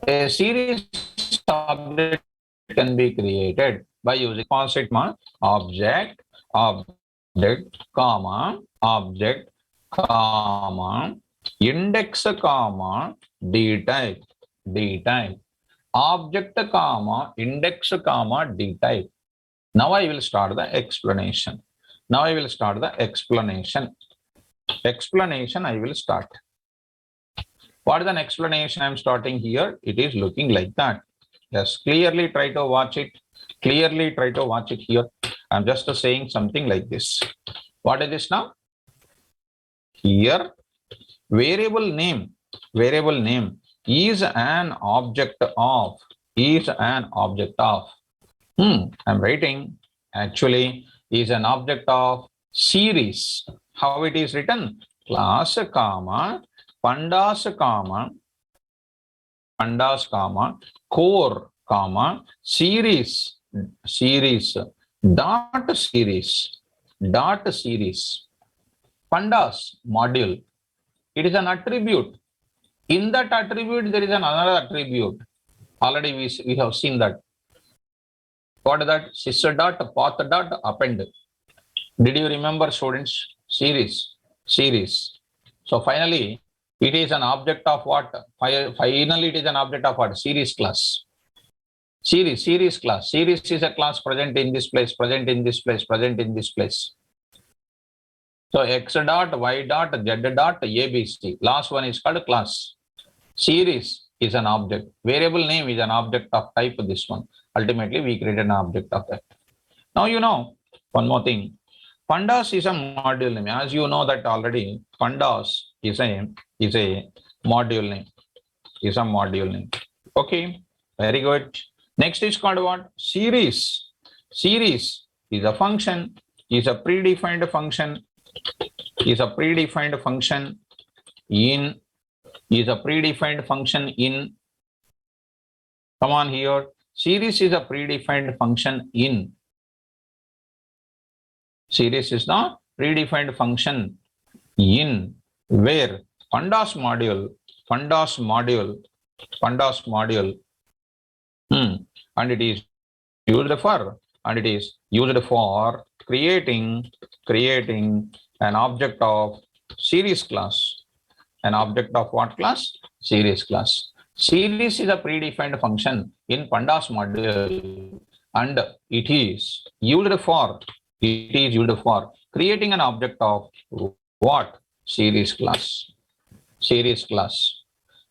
A series object can be created by using deposit object, index, d type, object, index, d type. Now I will start the explanation. Explanation I will start. What is an explanation I am starting here? It is looking like that. Yes, clearly try to watch it. Clearly try to watch it here. I'm just saying something like this. What is this now? Here, variable name is an object of. I'm writing actually is an object of series. How it is written? Class, pandas, core, series, dot series. Pandas module. It is an attribute. In that attribute, there is another attribute. Already we have seen that. What is that? Sister dot, path dot, append. Did you remember, students? Series. So finally, it is an object of what? Finally, it is an object of what? Series class. Series class. Series is a class present in this place, present in this place. So x dot, y dot, z dot, abc. Last one is called class. Series is an object. Variable name is an object of type this one. Ultimately, we create an object of that. Now you know one more thing. Pandas is a module name. As you know that already, pandas is a module name. Okay, very good. Next is called what? Series. Series is a function. Is a predefined function in. Come on here. Series is a predefined function in. Series is the predefined function in where pandas module, and it is used for creating an object of series class. An object of what class? Series class. Series is a predefined function in pandas module, and it is used for creating an object of what? Series class.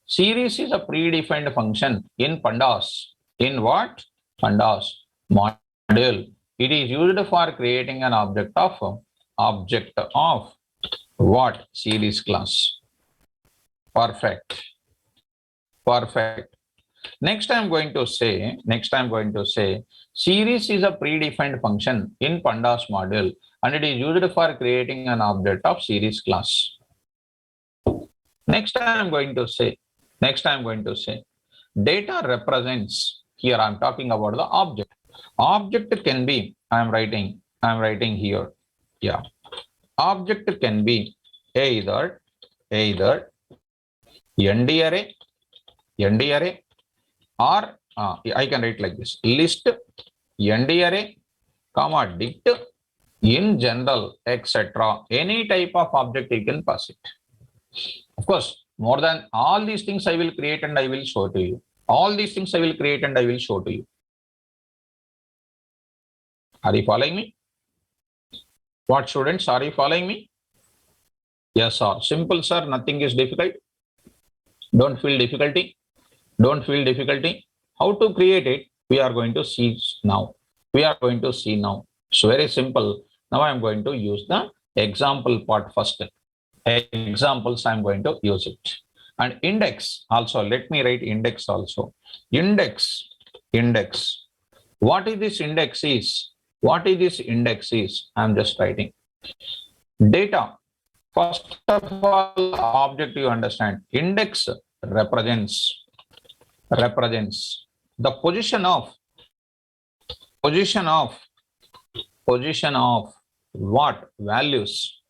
Series is a predefined function in pandas. In what? Pandas module. It is used for creating an object of what? Series class. Perfect. Next I'm going to say series is a predefined function in pandas module, and it is used for creating an object of series class. Next I'm going to say data represents. Here I'm talking about the object. Object can be, I'm writing here. Yeah. Object can be either ND array, or I can write like this: list, ND array, dict, in general, etc. Any type of object you can pass it. Of course, more than all these things I will create and I will show to you. All these things I will create and I will show to you. Are you following me? What, students, are you following me? Yes, sir. Simple, sir. Nothing is difficult. Don't feel difficulty. How to create it, we are going to see now. It's very simple. Now I am going to use the example part first. Examples, I am going to use it. And index also, let me write index also. Index. What is this index is? What is this index is? I'm just writing. Data. First of all, object you understand. Index represents the position of what? Values.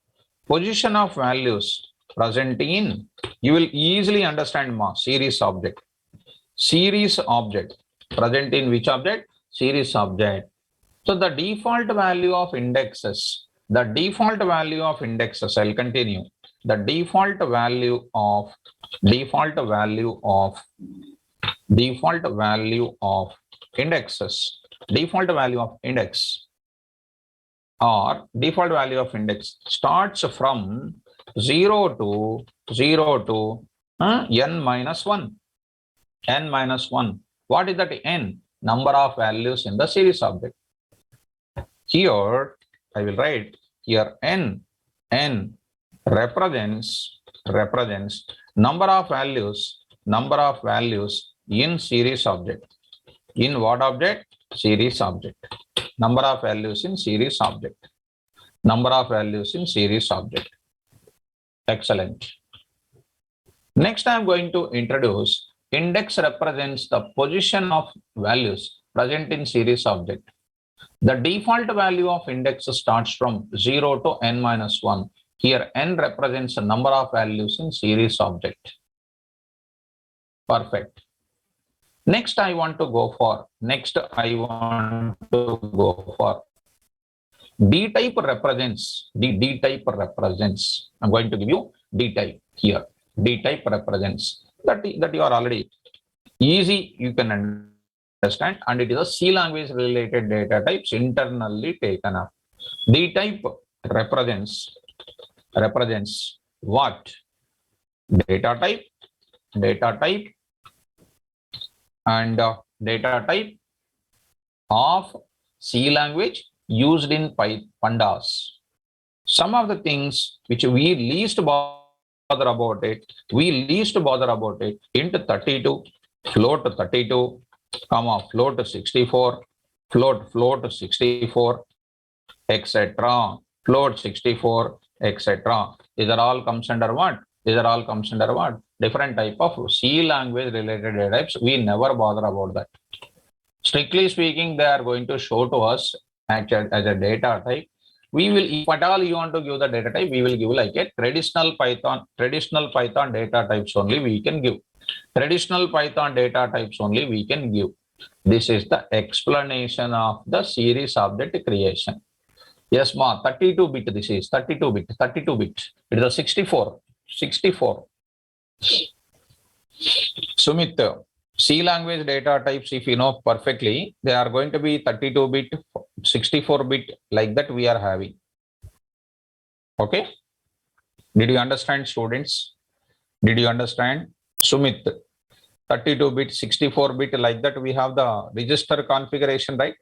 Position of values present in, you will easily understand series object. Series object present in which object? Series object. So the default value of indexes, I'll continue. The default value of indexes, default value of index starts from 0 to n minus 1. What is that n? Number of values in the series object. Here I will write here n represents number of values in series object. In what object? Series object. Number of values in series object. Excellent. Next, I am going to introduce index represents the position of values present in series object. The default value of index starts from 0 to n minus 1. Here n represents the number of values in series object. Perfect. Next, I want to go for D type represents. I'm going to give you D type here. D type represents that you are already easy, you can understand, and it is a C language related data types internally taken up. D type represents what? Data type and data type of C language used in pandas. Some of the things which we least bother about it, int 32, float 32, float 64, float 64, etc. Float 64, etc. These are all comes under what? Different type of C language related data types. We never bother about that. Strictly speaking, they are going to show to us as a data type. We will, if at all you want to give the data type, we will give like a traditional Python data types only we can give. This is the explanation of the series object creation. Yes, ma, 32-bit this is, 32-bit. It is a 64. Sumit, C language data types, if you know perfectly, they are going to be 32-bit, 64-bit, like that we are having. Okay? Did you understand, students? Did you understand? Sumit, 32-bit, 64-bit, like that we have the register configuration, right?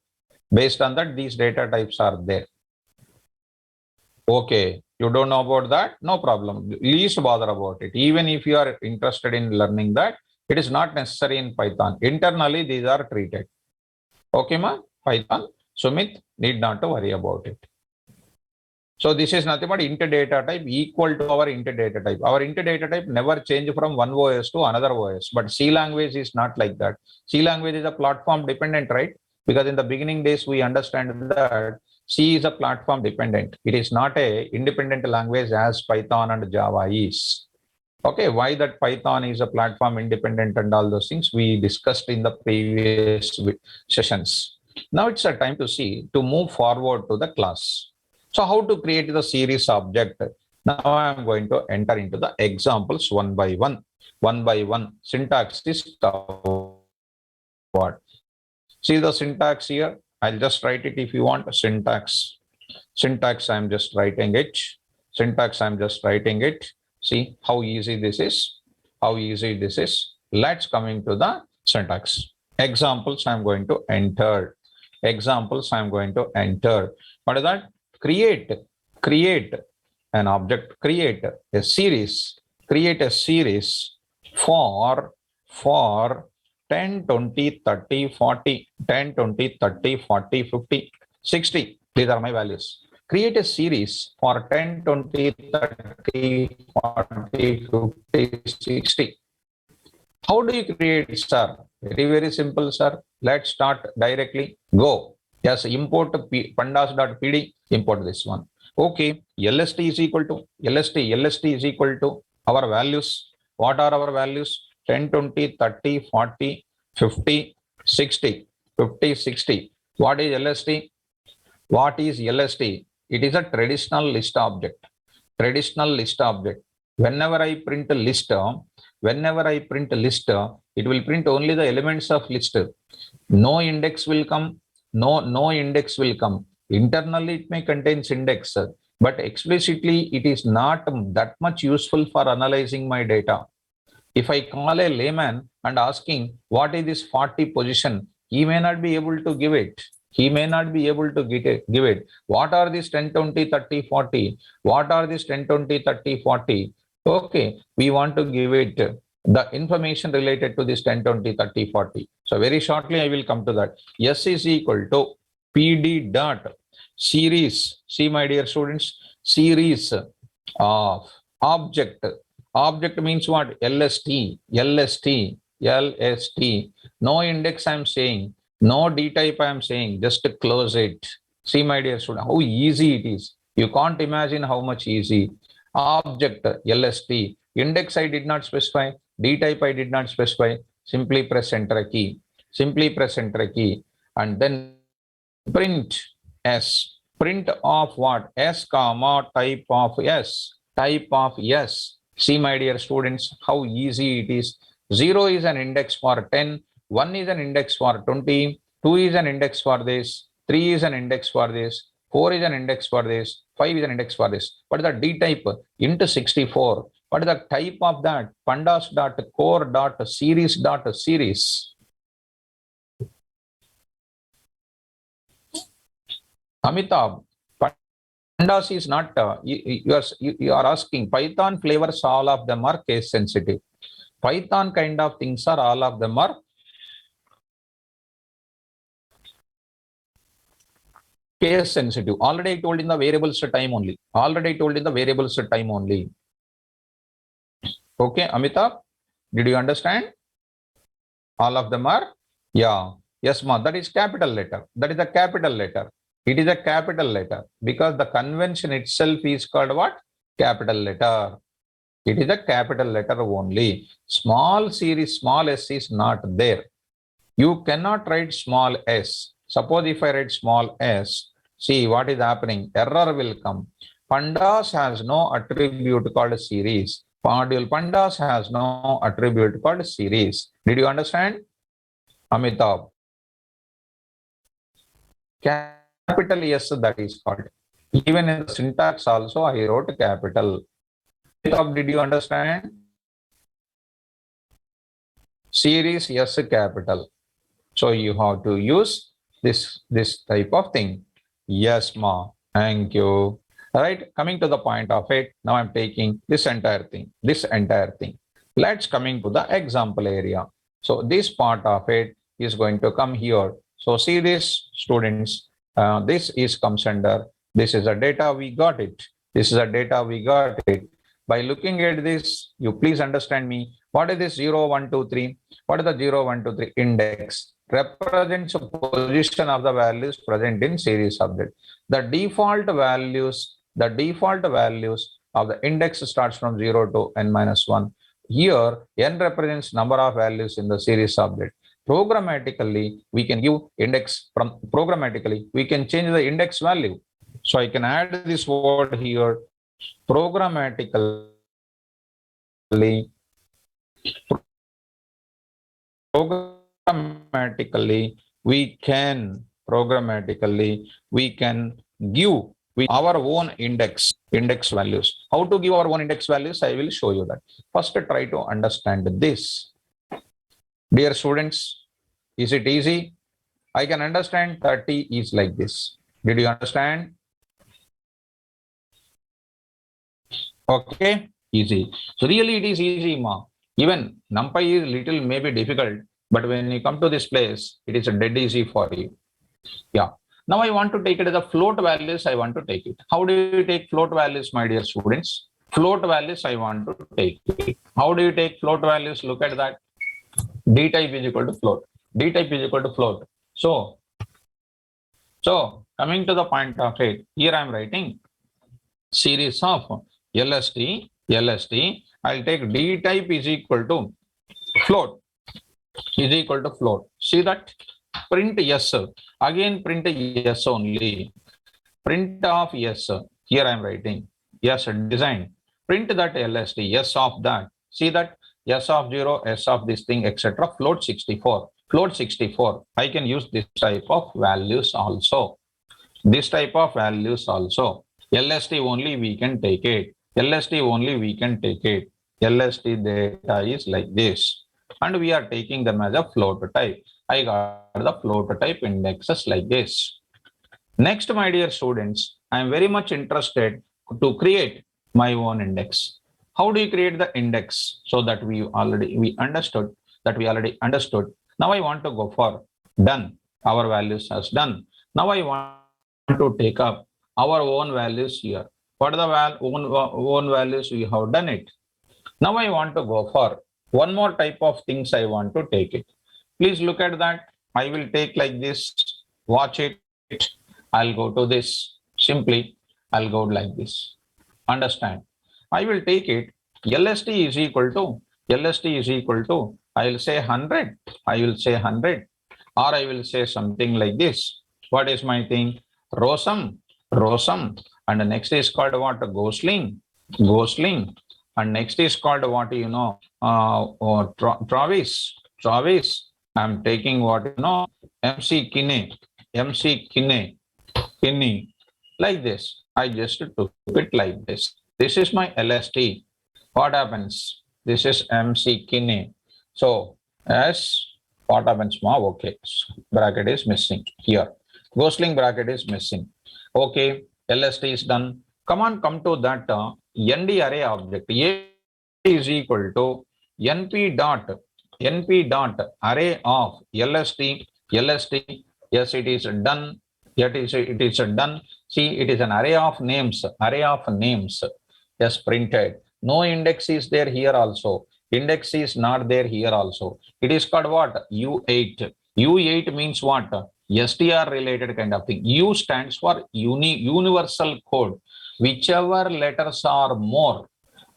Based on that, these data types are there. Okay, you don't know about that? No problem. Least bother about it. Even if you are interested in learning that, it is not necessary in Python. Internally, these are treated. Okay, ma? Python, Sumit, need not to worry about it. So this is nothing but int data type equal to our int data type. Our int data type never change from one OS to another OS. But C language is not like that. C language is a platform dependent, right? Because in the beginning days, we understand that C is a platform dependent. It is not a independent language as Python and Java is. Okay, why that Python is a platform independent and all those things we discussed in the previous sessions. Now it's a time to move forward to the class. So how to create the series object? Now I'm going to enter into the examples one by one. Syntax is covered. See the syntax here. I'll just write it if you want. Syntax, I'm just writing it. See how easy this is. Let's come into the syntax. Examples I'm going to enter. What is that? Create an object, create a series for 10, 20, 30, 40, 10, 20, 30, 40, 50, 60. These are my values. Create a series for 10, 20, 30, 40, 50, 60. How do you create, sir? Very, very simple, sir. Let's start directly. Go. Yes, import pandas.pd, import this one. Okay, LST is equal to LST is equal to our values. What are our values? 10, 20, 30, 40, 50, 60. 50, 60. What is LST? What is LST? It is a traditional list object. Traditional list object. Whenever I print a list, it will print only the elements of list. No index will come. No index will come. Internally, it may contain index, but explicitly, it is not that much useful for analyzing my data. If I call a layman and asking what is this 40 position, he may not be able to give it. He may not be able to give it. What are these 10, 20, 30, 40? What are these 10, 20, 30, 40? Okay, we want to give it the information related to this 10, 20, 30, 40. So very shortly, I will come to that. S is equal to PD dot series. See, my dear students, series of object. Object means what? LST. No index I'm saying. No D type I'm saying. Just close it. See, my dear student, how easy it is. You can't imagine how much easy. Object, LST. Index I did not specify. D type I did not specify. Simply press enter key. And then print S. Print of what? S comma type of S. Type of S. See, my dear students, how easy it is. 0 is an index for 10, 1 is an index for 20, 2 is an index for this, 3 is an index for this, 4 is an index for this, 5 is an index for this. What is the D type? Int 64. What is the type of that? Pandas.core.series.series. Amitabh, Pandas is not, you are asking, Python flavors, all of them are case sensitive. Python kind of things are, all of them are case sensitive. Already I told in the variables time only. Okay, Amitabh, did you understand? All of them are? Yeah. Yes, ma, that is capital letter. That is a capital letter. It is a capital letter because the convention itself is called what? Capital letter. It is a capital letter only. Small series, small s is not there. You cannot write small s. Suppose if I write small s, see what is happening. Error will come. Pandas has no attribute called series. Module Pandas has no attribute called series. Did you understand? Amitabh. Capital S, that is called. Even in the syntax also, I wrote capital. Did you understand? Series S capital. So you have to use this type of thing. Yes, ma. Thank you. All right. Coming to the point of it. Now I'm taking this entire thing. Let's coming to the example area. So this part of it is going to come here. So see this, students. This is comes under. This is the data we got it. By looking at this, you please understand me. What is this 0, 1, 2, 3? What is the 0, 1, 2, 3 index? Represents a position of the values present in series object. The default values of the index starts from 0 to n minus 1. Here, n represents number of values in the series object. Programmatically, we can give index from programmatically, we can change the index value. So I can add this word here, programmatically we can give our own index values. How to give our own index values? I will show you that. First, try to understand this. Dear students, is it easy? I can understand 30 is like this. Did you understand? Okay, easy. So really it is easy, ma. Even NumPy is little maybe difficult, but when you come to this place, it is dead easy for you. Yeah. Now I want to take it as a float values. I want to take it. How do you take float values, my dear students? Float values, I want to take it. How do you take float values? Look at that. D type is equal to float. D type is equal to float. So coming to the point of it, here I am writing series of LST. I'll take D type is equal to float. See that? Print yes. Again print yes only. Print of yes. Here I am writing yes design. Print that LST, yes of that. See that? S of 0, S of this thing, etc. Float 64. Float 64. I can use this type of values also. This type of values also. LST only we can take it. LST only we can take it. LST data is like this. And we are taking them as a float type. I got the float type indexes like this. Next, my dear students, I am very much interested to create my own index. How do you create the index? So that we already understood. Now I want to go for done. Our values as done. Now I want to take up our own values here. What are the own values? We have done it. Now I want to go for one more type of things I want to take it. Please look at that. I will take like this. Watch it. I'll go to this. Simply, I'll go like this. Understand? I will take it. LST is equal to, I will say 100. Or I will say something like this. What is my thing? Rosam. And the next is called what? Gosling. And next is called what, Travis. I'm taking what, MC Kinney. Like this. I just took it like this. This is my LST. What happens? This is MC Kinney. So as what happens now? Okay, bracket is missing here. Gosling bracket is missing. Okay, LST is done. Come to that ND array object. A is equal to NP dot array of LST. Yes, it is done. It is done. See, it is an array of names. Yes, printed. No index is there here also. Index is not there here also. It is called what? U8. U8 means what? STR related kind of thing. U stands for universal code. Whichever letters are more,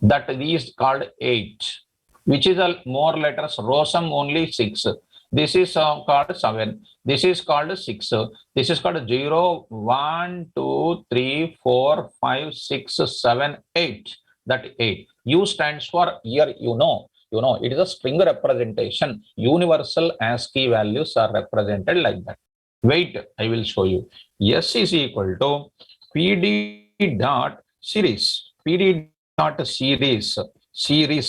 that is called 8. Which is a more letters? Rosam only 6. This is called 7. This is called 6. This is called 0, 1, 2, 3, 4, 5, 6, 7, 8. That 8. U stands for here, it is a string representation. Universal ASCII values are represented like that. Wait, I will show you. S is equal to PD dot series. PD dot series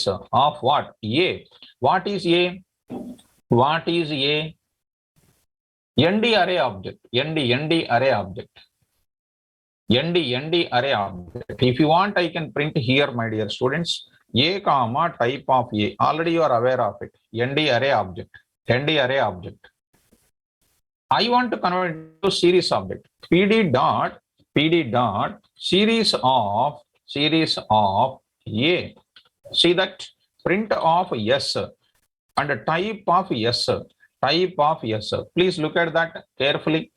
of what? A. What is A? ND array object. ND array object. If you want, I can print here, my dear students. A comma type of A. Already you are aware of it. ND array object. I want to convert it to series object. PD dot series of A. See that? Print of S and type of S. Please look at that carefully.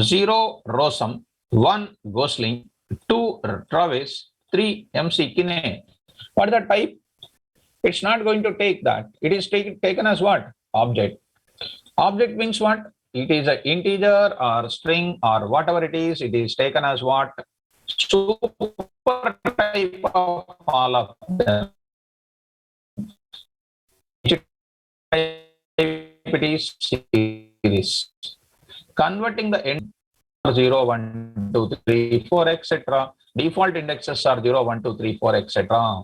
0 Rosam, 1 Gosling, 2 Travis, 3 MC Kinney. What is the type? It's not going to take that. It is taken as what? Object. Object means what? It is an integer or string or whatever it is. It is taken as what? Super type of all of them. It is series. Converting the end 0, 1, 2, 3, 4, etc. Default indexes are 0, 1, 2, 3, 4, etc.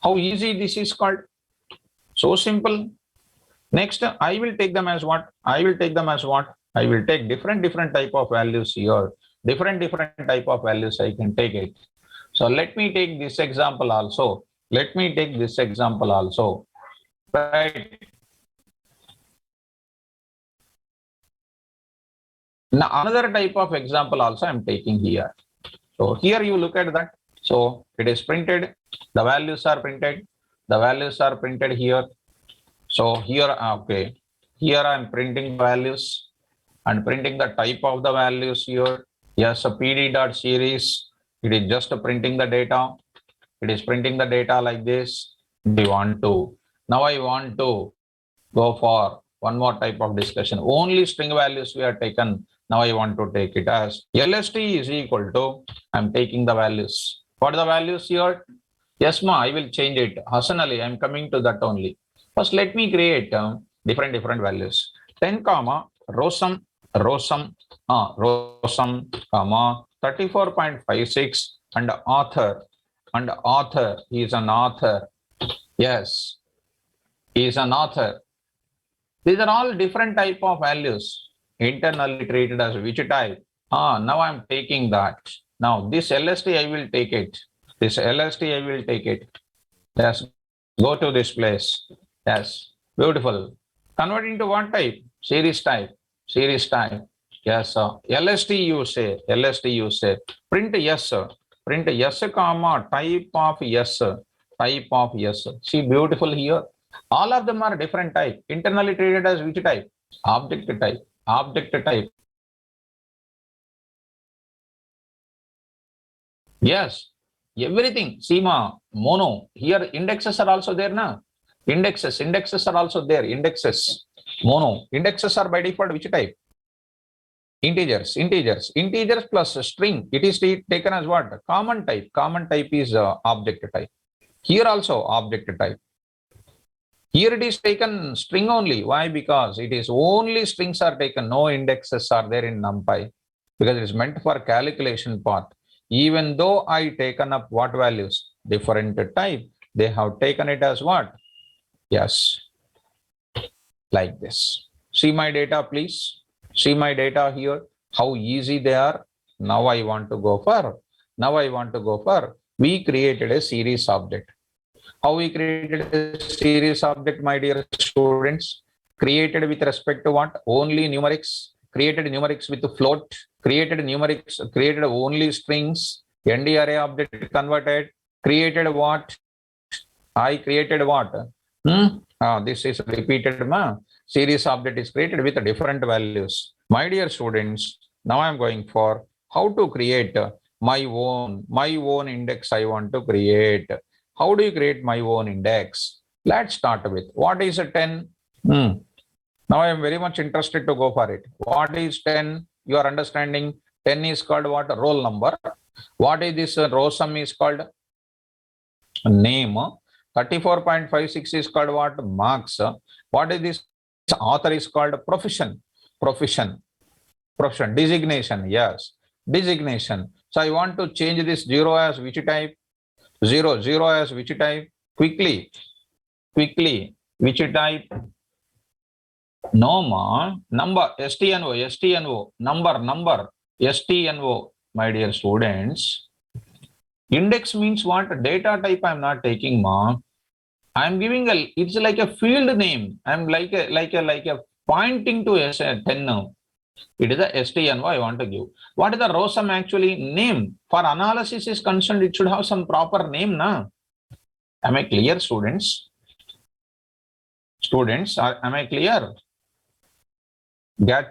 How easy this is called? So simple. Next, I will take them as what? I will take different type of values here. Different type of values I can take it. So let me take this example also. right? Now another type of example also I'm taking here. So here you look at that. So it is printed, the values are printed, the values are printed here. So here, okay, here I'm printing values and printing the type of the values here. Yes, a pd.series, it is just printing the data. It is printing the data like this. We want to, now I want to go for one more type of discussion. Only string values we are taken. Now I want to take it as LST is equal to, I'm taking the values. What are the values here? Yes, ma, I will change it. Hassan Ali, I'm coming to that only. First, let me create different values. 10, comma, rosum, comma, 34.56 and author he is an author. Yes, he is an author. These are all different type of values internally treated as which type. Now I'm taking that. Now this LST I will take it. This LST I will take it. Yes, go to this place. Yes, beautiful. Converting to what type? Series type. Series type. Yes, LST you say. LST you say. Print yes, sir. Print yes, comma, type of yes, type of yes. See, beautiful here. All of them are different type. Internally treated as which type? Object type. Object type. Yes, everything. Sima, mono. Here indexes are also there now. Indexes are also there. Indexes. Mono. Indexes are by default which type? Integers plus string. It is taken as what? Common type. Common type is object type. Here also object type. Here it is taken string only. Why? Because it is only strings are taken. No indexes are there in NumPy because it is meant for calculation part. Even though I taken up what values? Different type. They have taken it as what? Yes. Like this. See my data, please. See my data here. How easy they are. Now I want to go for. We created a series object. How we created a series object, my dear students? Created with respect to what? Only numerics. Created numerics with float. Created numerics. Created only strings. ND array object converted. Created what? I created what? This is repeated. Series object is created with different values. My dear students, now I am going for how to create my own index I want to create. How do you create my own index? Let's start with what is a 10? Now I am very much interested to go for it. What is 10? You are understanding 10 is called what? Roll number. What is this row sum is called? Name. 34.56 is called what? Marks. What is this? Author is called profession. Designation. Yes. Designation. So I want to change this 0 as which type? 0 as which type? Quickly. Which type? No, number. STNO. Number. STNO. My dear students. Index means what? Data type I'm not taking, I'm giving it's like a field name. I'm like a pointing to a 10 now. It is a STNO I want to give. What is the row sum actually? Name. For analysis is concerned, it should have some proper name, na? Am I clear, students? Am I clear?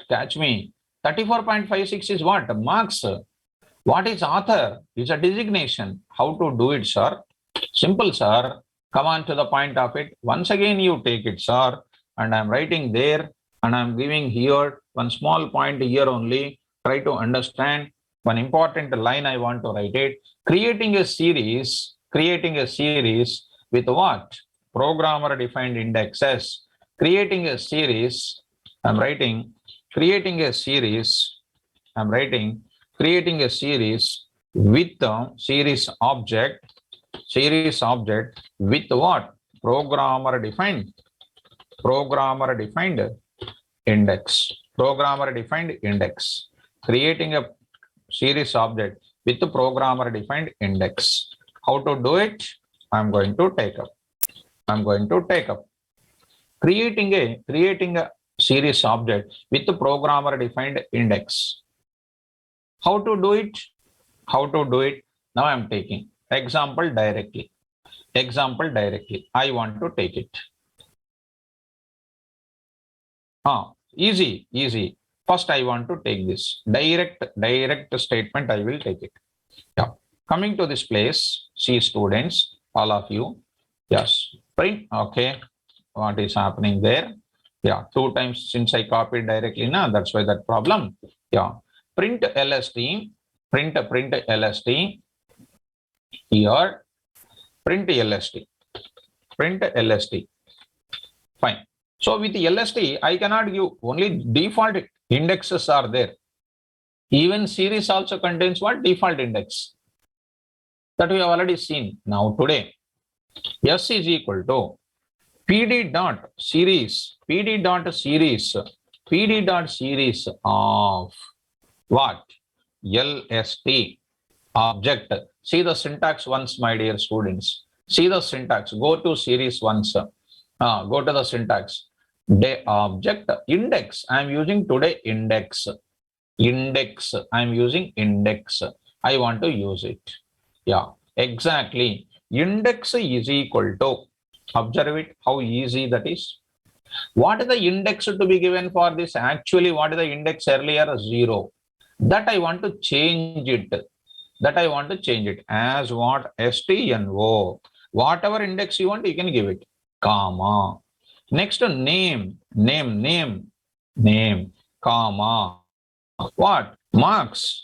Catch me. 34.56 is what? Marks. What is author? It's a designation. How to do it, sir? Simple, sir. Come on to the point of it. Once again, you take it, sir. And I'm writing there. And I'm giving here one small point here only. Try to understand one important line I want to write it. Creating a series with what? Programmer defined indexes. Creating a series. I'm writing creating a series with the series object with what? Programmer defined index. Creating a series object with the programmer defined index. How to do it? I'm going to take up. creating a series object with the programmer defined index. How to do it? How to do it? Now I'm taking example directly. Example directly. I want to take it. Easy. First, I want to take this direct statement. I will take it. Yeah. Coming to this place, see students, all of you. Yes. Print. Okay. What is happening there? Yeah. 2 times since I copied directly now. That's why that problem. Yeah. Print LST. Print LST. Here. Print LST. Print LST. Fine. So with LST, I cannot give only default indexes are there. Even series also contains what? Default index. That we have already seen. Now today, S is equal to PD dot series of what? LST object. See the syntax once, my dear students. See the syntax. Go to series once. Go to the syntax. The object index. I am using today index. I am using index. I want to use it. Yeah, exactly. Index is equal to, observe it, how easy that is. What is the index to be given for this? Actually, what is the index earlier? 0. That I want to change it. As what? STNO. Whatever index you want, you can give it. Comma. Next, name, comma. What? Marks,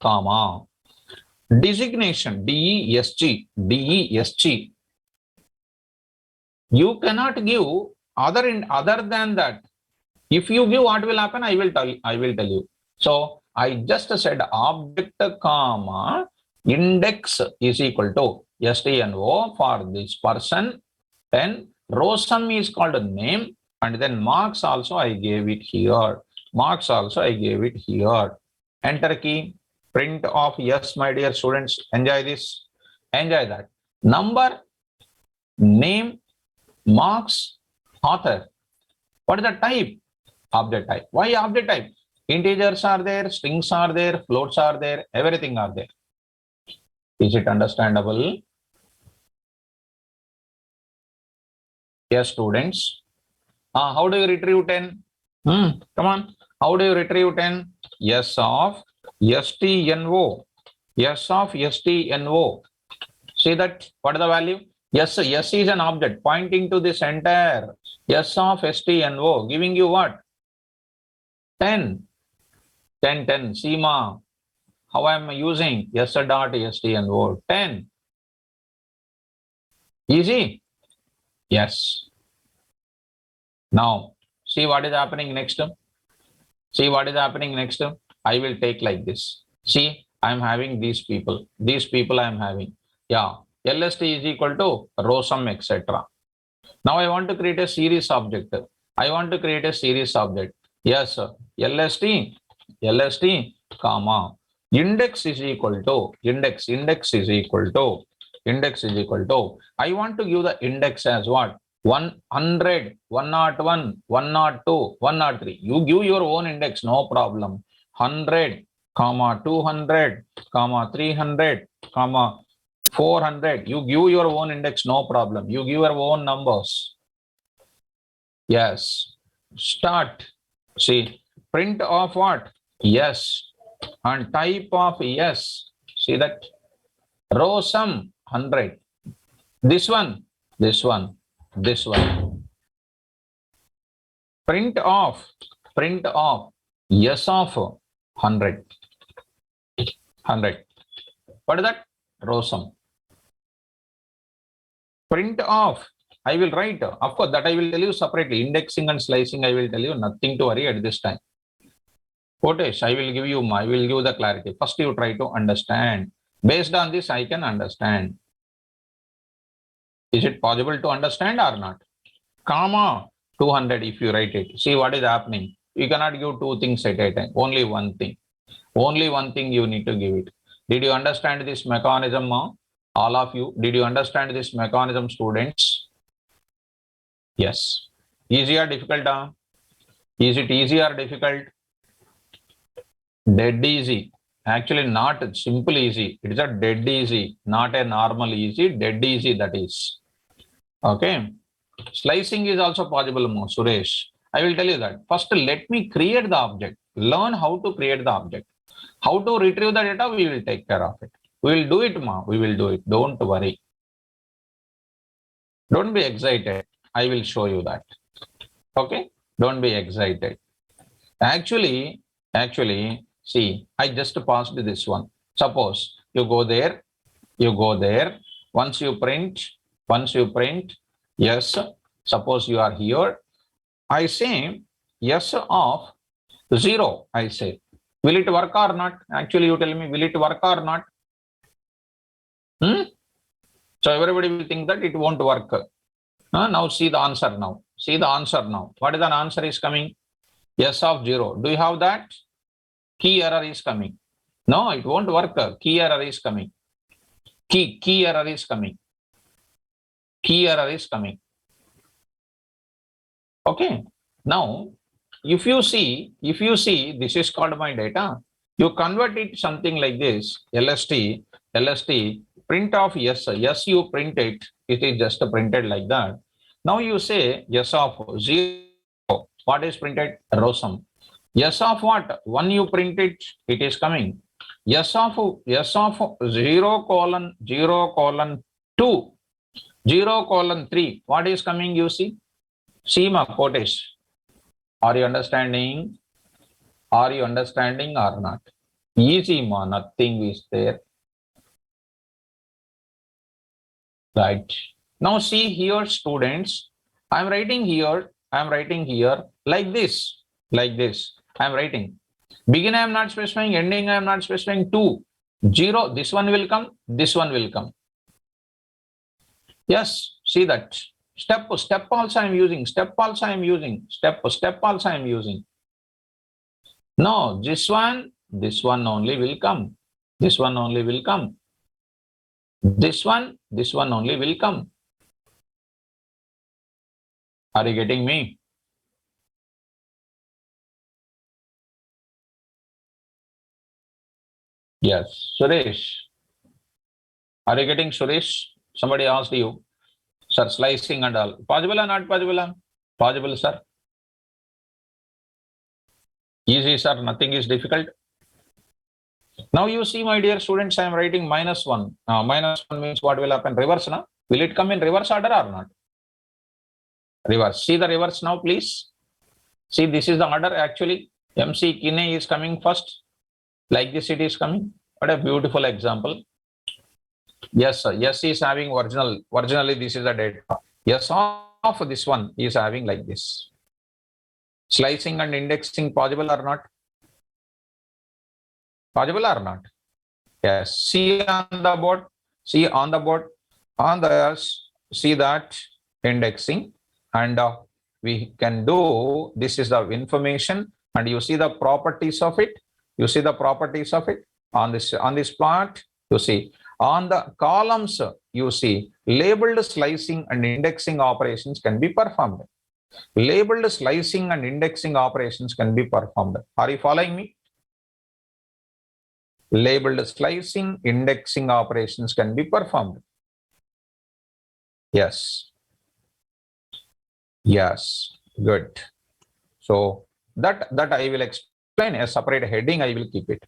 comma. Designation, DESG. You cannot give other than that. If you give, what will happen? I will tell you. So I just said object, comma, index is equal to STNO for this person. Then row sum is called a name, and then marks also I gave it here. Enter key, print of yes, my dear students. Enjoy this. Enjoy that. Number, name, marks, author. What is the type? Object type. Why object type? Integers are there, strings are there, floats are there, everything are there. Is it understandable? Yes, students. How do you retrieve 10? Come on. How do you retrieve 10? S of STNO. See that? What is the value? Yes, is an object pointing to this entire S of STNO, giving you what? 10. Seema. How am I using S dot STNO? 10. Easy? Yes. Now, see what is happening next. I will take like this. See, I am having these people. I am having. Yeah. LST is equal to row sum, etc. Now I want to create a series object. Yes, LST, comma. Index is equal to. I want to give the index as what? 100, 101, 102, 103. You give your own index, no problem. 100, comma 200, comma 300, comma 400. You give your own index, no problem. You give your own numbers. Yes. Start. See, print of what? Yes. And type of yes. See that? Row sum 100. This one. Print of yes of 100. What is that? Row sum. Print of, I will write, of course, that I will tell you separately. Indexing and slicing, I will tell you, nothing to worry at this time. Kotesh, I will give the clarity. First, you try to understand. Based on this, I can understand. Is it possible to understand or not? Comma 200, if you write it. See what is happening. You cannot give 2 things at a time. Only one thing. You need to give it. Did you understand this mechanism? All of you, did you understand this mechanism, students? Yes. Easy or difficult? Is it easy or difficult? Dead easy. Actually, not simple easy. It is a dead easy, not a normal easy, dead easy that is. Okay. Slicing is also possible, Suresh. I will tell you that. First, let me create the object. Learn how to create the object. How to retrieve the data, we will take care of it. We will do it, ma. We will do it. Don't worry. Don't be excited. I will show you that. Okay. Don't be excited. Actually, see, I just passed this one. Suppose you go there. Once you print, yes. Suppose you are here. I say yes of 0. I say, will it work or not? Actually, you tell me, will it work or not? So everybody will think that it won't work. Now see the answer now. See the answer now. What is the answer is coming? Yes of 0. Do you have that? Key error is coming. No, it won't work. Key error is coming. Key error is coming. Key error is coming. Okay. Now, if you see, this is called my data. You convert it something like this. LST, print of yes. Yes, you print it. It is just printed like that. Now you say yes of 0. What is printed? Row sum. Yes of what? 1 you print it. It is coming. Yes of 0 colon 2. 0 colon 3. What is coming? You see? See my quotation. Are you understanding? Are you understanding or not? Easy, ma. Nothing is there. Right. Now see here, students. I'm writing here like this. I'm writing. Begin I am not specifying, ending I am not specifying. 2, 0. This one will come. This one will come. Yes. See that. Step also I am using. Step also I am using. Step also I am using. No, this one only will come. This one only will come. This one only will come. Are you getting me? Yes. Suresh. Are you getting Suresh? Somebody asked you. Sir, slicing and all. Possible or not possible? Possible, sir. Easy, sir. Nothing is difficult. Now you see, my dear students, I am writing -1. -1 means what will happen? Reverse, na? Will it come in reverse order or not? Reverse. See the reverse now, please. See, this is the order actually. MC Kine is coming first. Like this it is coming. What a beautiful example. Yes, sir. Yes is having original. Originally, this is the data. Yes of this one is having like this. Slicing and indexing possible or not? Possible or not? Yes. See on the board. See on the board. On the see that indexing, and we can do. This is the information, and you see the properties of it. You see the properties of it on this plot. You see on the columns. You see labeled slicing and indexing operations can be performed. Labeled slicing and indexing operations can be performed. Are you following me? Labeled slicing, indexing operations can be performed. Yes. Yes. Good. So that I will explain a separate heading. I will keep it.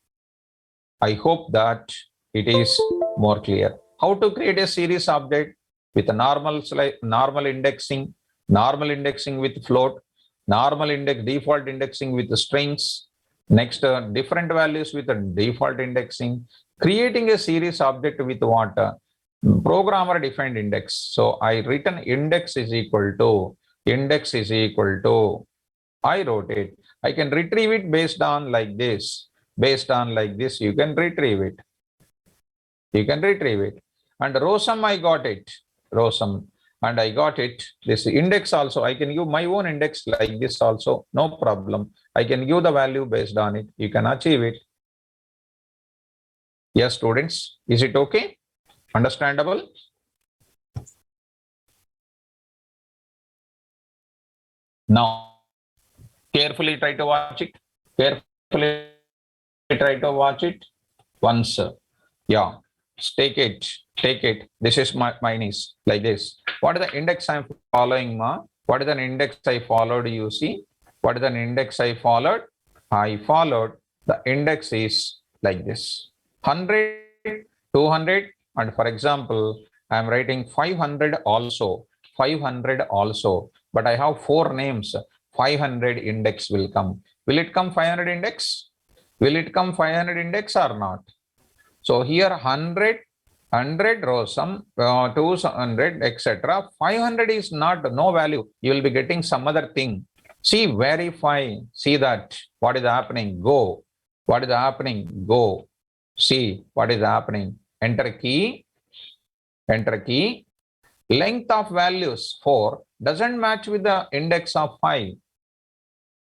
I hope that it is more clear. How to create a series object with a normal indexing with float, default indexing with strings. Next, different values with a default indexing. Creating a series object with what? Programmer defined index. So I written index is equal to, I wrote it. I can retrieve it based on like this. You can retrieve it. And row sum, I got it. Row sum. And I got it. This index also, I can give my own index like this also. No problem. I can give the value based on it. You can achieve it. Yes, students. Is it okay? Understandable? Now, carefully try to watch it. Carefully try to watch it once. Yeah, take it. This is mine is like this. What is the index I'm following, ma? What is an index I followed? You see, what is an index I followed? I followed the index is like this: 100, 200, and for example, I'm writing 500 also. 500 also, but I have 4 names. 500 index will come. Will it come 500 index? Will it come 500 index or not? So here 100, 100 rows, some 200, etc. 500 is not no value. You will be getting some other thing. See, verify. See that what is happening. Go. What is happening? Go. See what is happening. Enter key. Enter key. Length of values 4 doesn't match with the index of 5.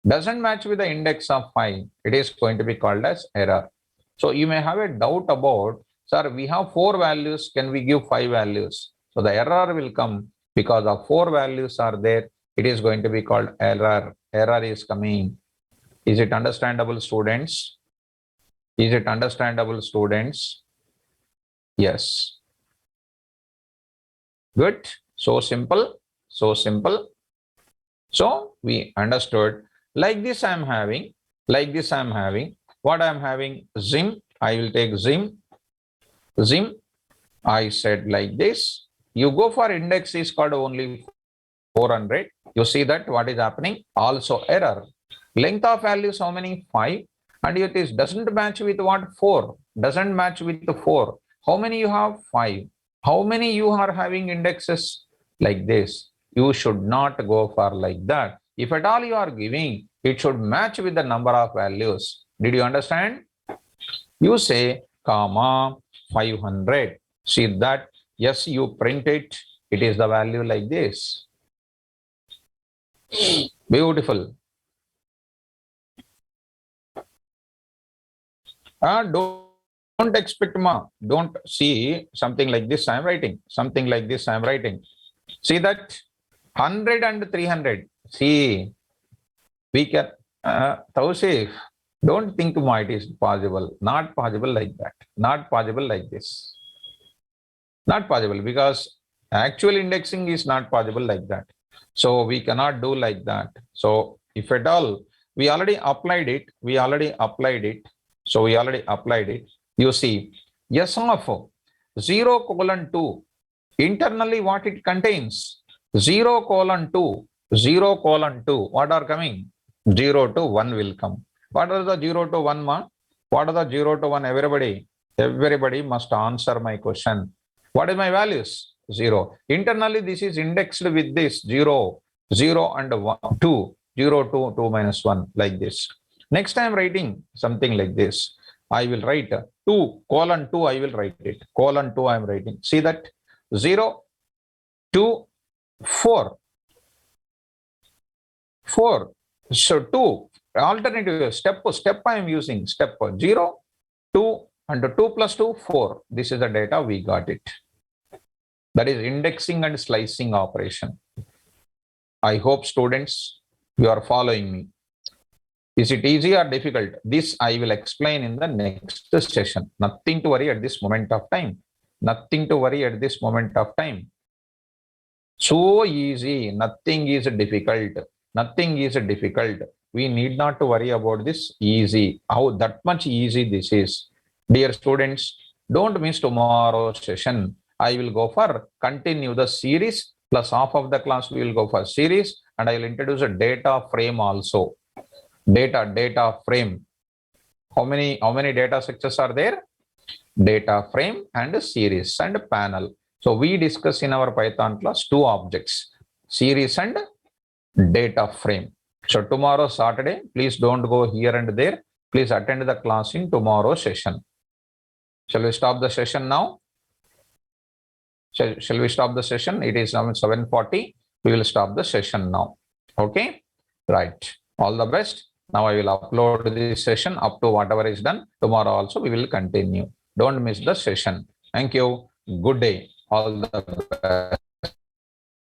Doesn't match with the index of 5. It is going to be called as error. So you may have a doubt about, sir, we have 4 values. Can we give 5 values? So the error will come because of 4 values are there. It is going to be called error. Error is coming. Is it understandable, students? Is it understandable, students? Yes. Good. So simple. So simple. So we understood. Like this I'm having. Like this I'm having. What I'm having? Zim. I will take Zim. Zim. I said like this. You go for index is called only 400. You see that what is happening? Also error. Length of values how many? 5. And it is doesn't match with what? 4. Doesn't match with the 4. How many you have? 5. How many you are having indexes? Like this. You should not go for like that. If at all you are giving, it should match with the number of values. Did you understand? You say, comma, 500. See that? Yes, you print it. It is the value like this. Beautiful. Don't expect, ma. Don't see something like this I'm writing. Something like this I'm writing. See that? 100 and 300. See, we can, Tausif, don't think ma it is possible. Not possible like that. Not possible like this. Not possible because actual indexing is not possible like that. So we cannot do like that. So if at all, we already applied it. We already applied it. So we already applied it. You see, S of 0:2. Internally, what it contains? 0:2. 0:2. What are coming? 0 to 1 will come. What are the 0 to 1, ma? What are the 0 to 1? Everybody must answer my question. What is my values? 0. Internally, this is indexed with this 0, 0 and 1, 2, 0, 2, 2 minus 1, like this. Next time writing something like this, I will write 2:2, I will write it. 2 I am writing. See that? 0, 2, 4. 4. So 2. Alternative step I am using. Step 0, 2 and 2 plus 2, 4. This is the data we got it. That is indexing and slicing operation. I hope students, you are following me. Is it easy or difficult? This I will explain in the next session. Nothing to worry at this moment of time. Nothing to worry at this moment of time. So easy. Nothing is difficult. Nothing is difficult. We need not to worry about this. Easy. How that much easy this is. Dear students, don't miss tomorrow's session. I will go for continue the series plus half of the class we will go for series, and I will introduce a data frame also. Data frame. How many data structures are there? Data frame and series and panel. So we discuss in our Python class 2 objects, series and data frame. So tomorrow Saturday, please don't go here and there. Please attend the class in tomorrow's session. Shall we stop the session now? Shall we stop the session? It is now 7:40. We will stop the session now. Okay? Right. All the best. Now I will upload this session up to whatever is done. Tomorrow also we will continue. Don't miss the session. Thank you. Good day. All the best.